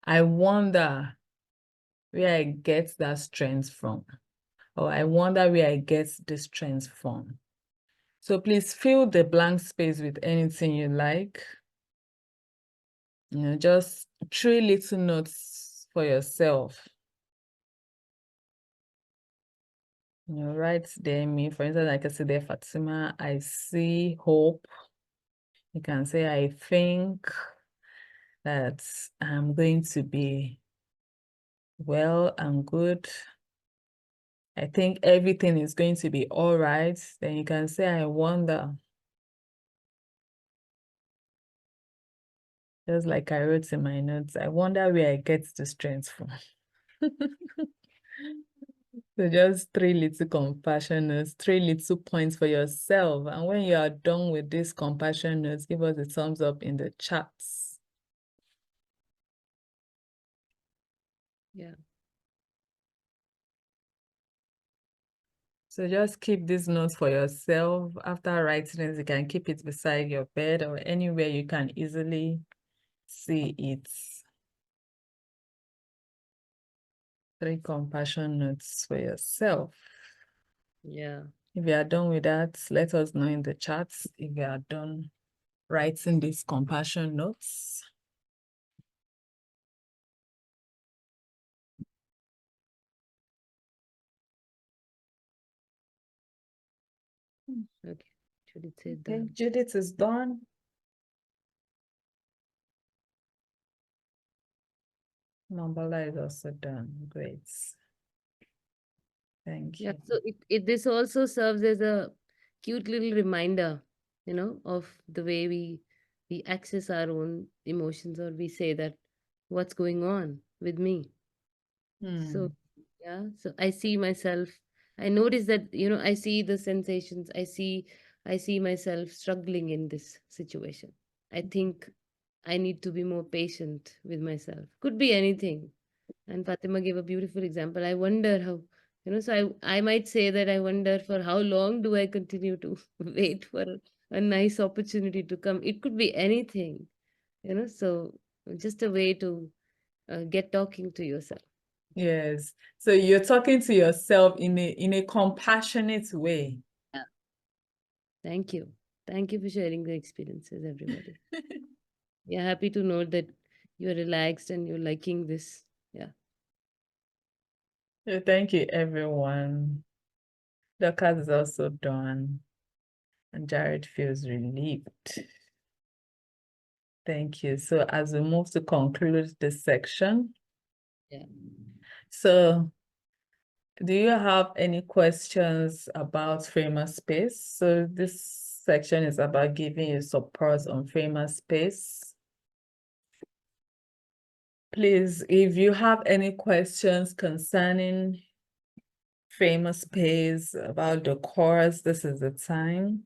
I wonder where I get that strength from. Or I wonder where I get this strength from. So please fill the blank space with anything you like. You know, just 3 little notes for yourself. You know, write there me. For instance, I can say there, Fatima, I see hope. You can say, I think that I'm going to be well and good. I think everything is going to be all right. Then you can say, I wonder. Just like I wrote in my notes, I wonder where I get the strength from. So just 3 little compassion notes, 3 little points for yourself. And when you are done with these compassion notes, give us a thumbs up in the chats. Yeah. So just keep these notes for yourself. After writing it, you can keep it beside your bed or anywhere you can easily see it. 3 compassion notes for yourself. Yeah. If you are done with that, let us know in the chats if you are done writing these compassion notes. Okay. Judith said Okay, that. Judith is done. Mambala is also done. Great. Thank Yeah. you. So this also serves as a cute little reminder, of the way we access our own emotions, or we say that what's going on with me. So yeah, so I see myself. I notice that, I see the sensations. I see myself struggling in this situation. I think I need to be more patient with myself. Could be anything. And Fatima gave a beautiful example. I wonder how, so I might say that I wonder for how long do I continue to wait for a nice opportunity to come. It could be anything, so just a way to get talking to yourself. Yes. So you're talking to yourself in a compassionate way. Yeah. Thank you. Thank you for sharing the experiences, everybody. Yeah, happy to know that you're relaxed and you're liking this. Yeah. So thank you, everyone. The class is also done, and Jared feels relieved. Thank you. So as we move to conclude this section, Yeah. so do you have any questions about Framer Space? So this section is about giving you support on Framer Space. Please, if you have any questions concerning Framer Space, about the course, this is the time.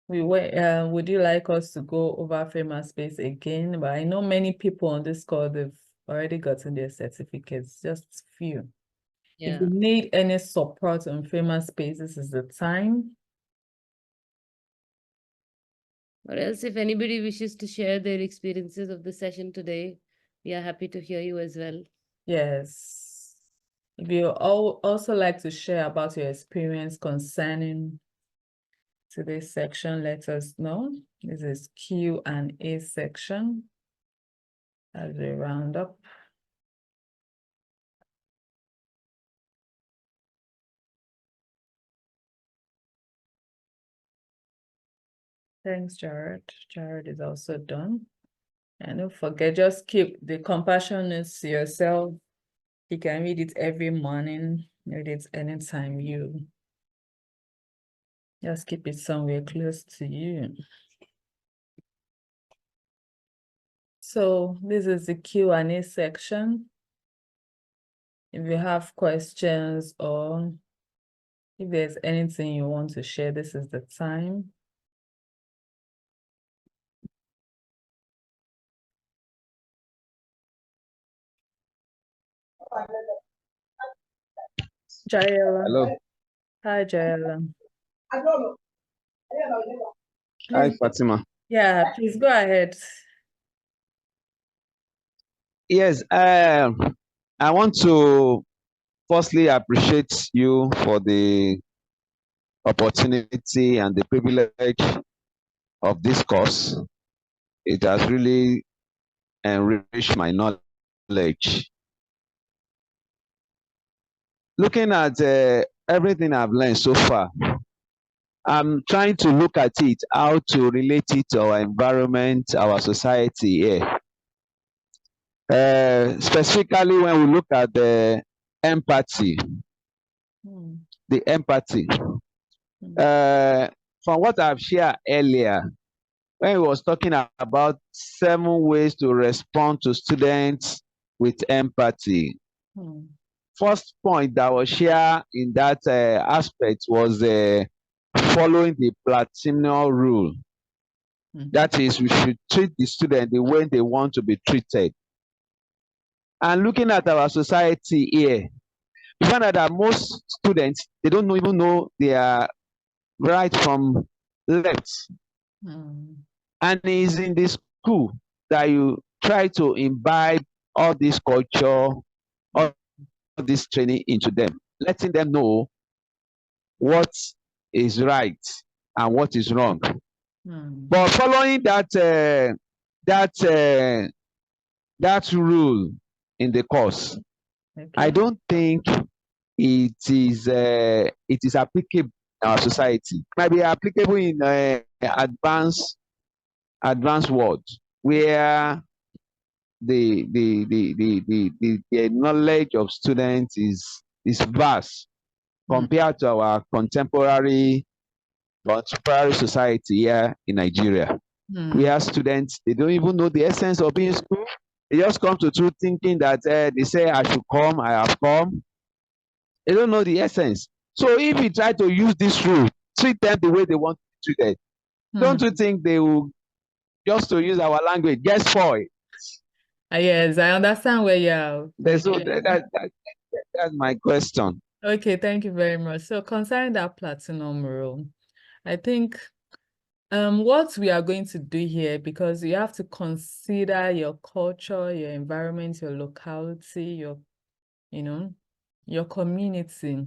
Would you like us to go over Framer Space again? But I know many people on this call, they've already gotten their certificates, just few. If Yeah. you need any support on Framer Space, this is the time. Or else, if anybody wishes to share their experiences of the session today, we are happy to hear you as well. Yes. If you also like to share about your experience concerning today's section, let us know. This is Q&A section as we round up. Thanks, Jared. Jared is also done. And don't forget, just keep the compassion notes to yourself. You can read it every morning, read it anytime you just keep it somewhere close to you. So this is the Q&A section. If you have questions or if there's anything you want to share, this is the time. Jayola. Hello. Hi, Jayola. Hi, Please, Fatima. yeah, please go ahead. Yes, I want to firstly appreciate you for the opportunity and the privilege of this course. It has really enriched my knowledge. Looking at everything I've learned so far, I'm trying to look at it, how to relate it to our environment, our society here. Specifically when we look at the empathy, the empathy. From what I've shared earlier, when we was talking about 7 ways to respond to students with empathy. First point that was shared in that aspect was following the platinum rule. That is, we should treat the student the way they want to be treated. And looking at our society here, we find out that most students, they don't even know their right from left. And it's in the school that you try to imbibe all this culture, all this training into them, letting them know what is right and what is wrong. But following that rule in the course, okay, I don't think it is applicable in our society. It might be applicable in advanced world where the knowledge of students is vast compared to our contemporary society here in Nigeria. Where students, they don't even know the essence of being in school. They just come to school thinking that they say I should come, I have come. They don't know the essence. So if we try to use this rule, treat them the way they want to be treated, don't you think they will, just to use our language, get spoiled? Yes, I understand where you're. So that's my question. Okay, thank you very much. So concerning that platinum rule, I think what we are going to do here, because you have to consider your culture, your environment, your locality, your community.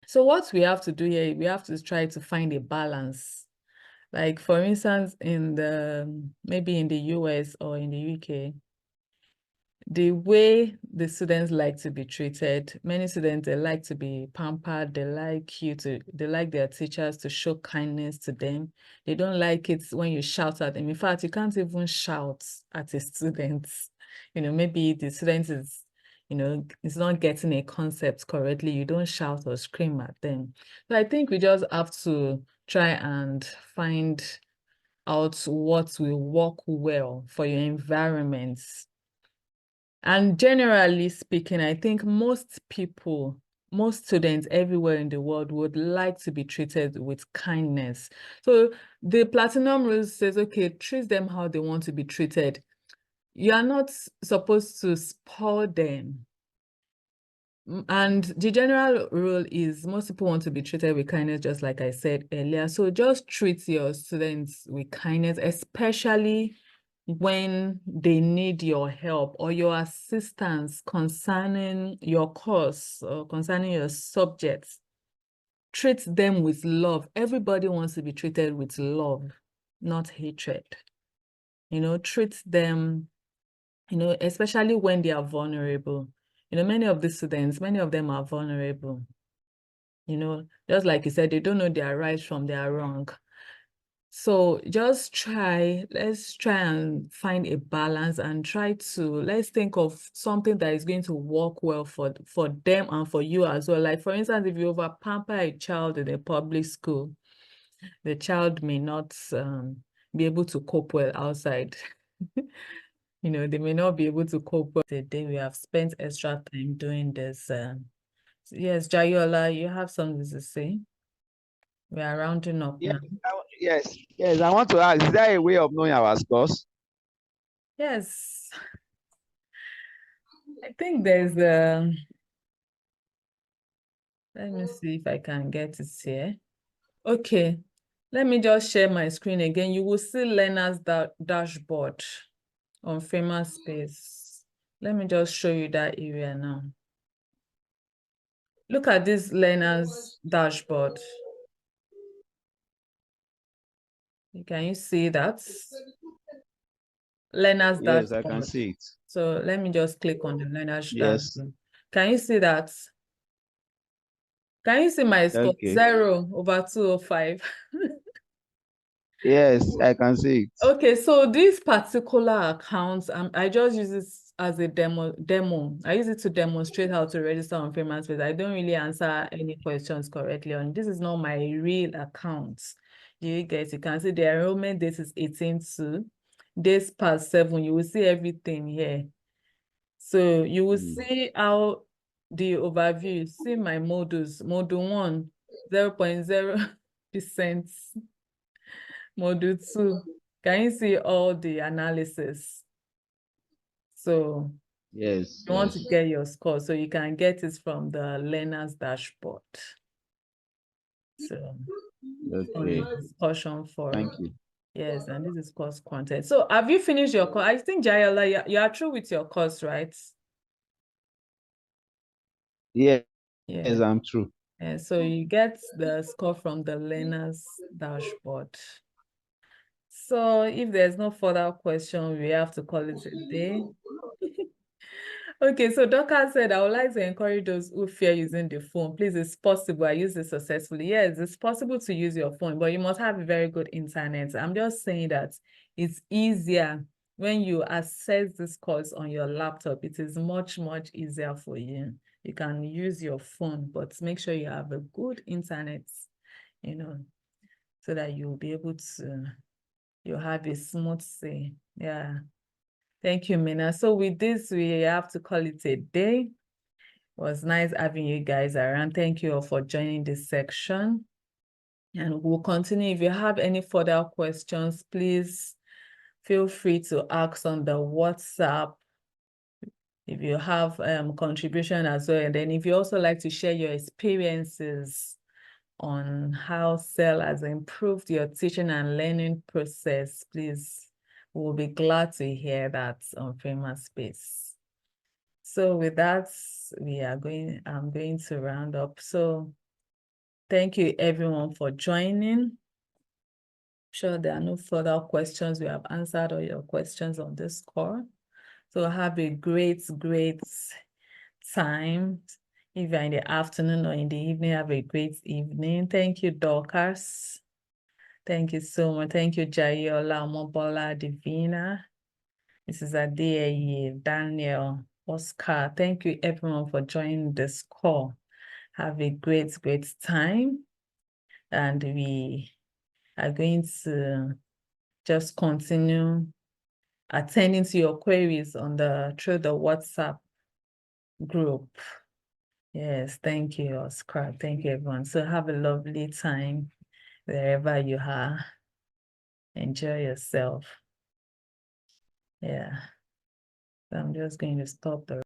So what we have to do here, we have to try to find a balance. Like for instance, maybe in the US or in the UK, the way the students like to be treated, many students, they like to be pampered, they like their teachers to show kindness to them. They don't like it when you shout at them. In fact, you can't even shout at a student. Maybe the student is, is not getting a concept correctly. You don't shout or scream at them. So I think we just have to try and find out what will work well for your environments. And generally speaking, I think most students everywhere in the world would like to be treated with kindness. So the platinum rule says, okay, treat them how they want to be treated. You are not supposed to spoil them. And the general rule is most people want to be treated with kindness, just like I said earlier. So just treat your students with kindness, especially when they need your help or your assistance concerning your course or concerning your subjects. Treat them with love. Everybody wants to be treated with love, not hatred. Treat them, especially when they are vulnerable. Many of the students, many of them are vulnerable. Just like you said, they don't know their right from their wrong. So let's try and find a balance and let's think of something that is going to work well for them and for you as well. Like for instance, if you over pamper a child in a public school, the child may not be able to cope well outside. They may not be able to cope well. Today we have spent extra time doing this. Yes, Jayola, you have something to say? We are rounding up now. Yes. I want to ask, is there a way of knowing our scores? Yes. I think there's a, let me see if I can get it here. Okay, let me just share my screen again. You will see learners dashboard on Famous Space. Let me just show you that area now. Look at this learners dashboard. Can you see that? Learners Yes, dashboard. I can see it. So let me just click on the learners Yes. dashboard. Can you see that? Can you see my score? Okay. 0/205. Yes, I can see it. Okay, so this particular account, I just use this as a demo. I use it to demonstrate how to register on Famous Space. I don't really answer any questions correctly on this. Is not my real account. You guys, you can see the enrollment date is 18/2. Days past 7. You will see everything here. So you will see how the overview, see my modules. Module 1, 0.0%. Module 2, can you see all the analysis? So Yes. you want to get your score, so you can get it from the learner's dashboard. So Okay. on discussion forum. Thank you. Yes, and this is course content. So have you finished your course? I think Jayola, you are through with your course, right? Yeah. Yeah. Yes, I'm true. And so you get the score from the learner's dashboard. So if there's no further question, we have to call it a day. Okay, so Dorcas said, I would like to encourage those who fear using the phone. Please, it's possible. I use it successfully. Yes, it's possible to use your phone, but you must have a very good internet. I'm just saying that it's easier when you access this course on your laptop. It is much, much easier for you. You can use your phone, but make sure you have a good internet, so that you'll be able to, you'll have a smooth say. Yeah. Thank you, Mina. So with this, we have to call it a day. It was nice having you guys around. Thank you all for joining this section. And we'll continue. If you have any further questions, please feel free to ask on the WhatsApp. If you have contribution as well. And then if you also like to share your experiences on how SEL has improved your teaching and learning process, please, we'll be glad to hear that on Famous Space. So with that, I'm going to round up. So thank you everyone for joining. Sure there are no further questions. We have answered all your questions on this call. So have a great, great time. If you're in the afternoon or in the evening, have a great evening. Thank you, Dorcas. Thank you so much. Thank you, Jayola, Mobola, Divina, Mrs. Adeyeye, Daniel, Oscar. Thank you everyone for joining this call. Have a great, great time. And we are going to just continue attending to your queries through the WhatsApp group. Yes, thank you, Oscar. Thank you, everyone. So have a lovely time wherever you are. Enjoy yourself. Yeah. So I'm just going to stop the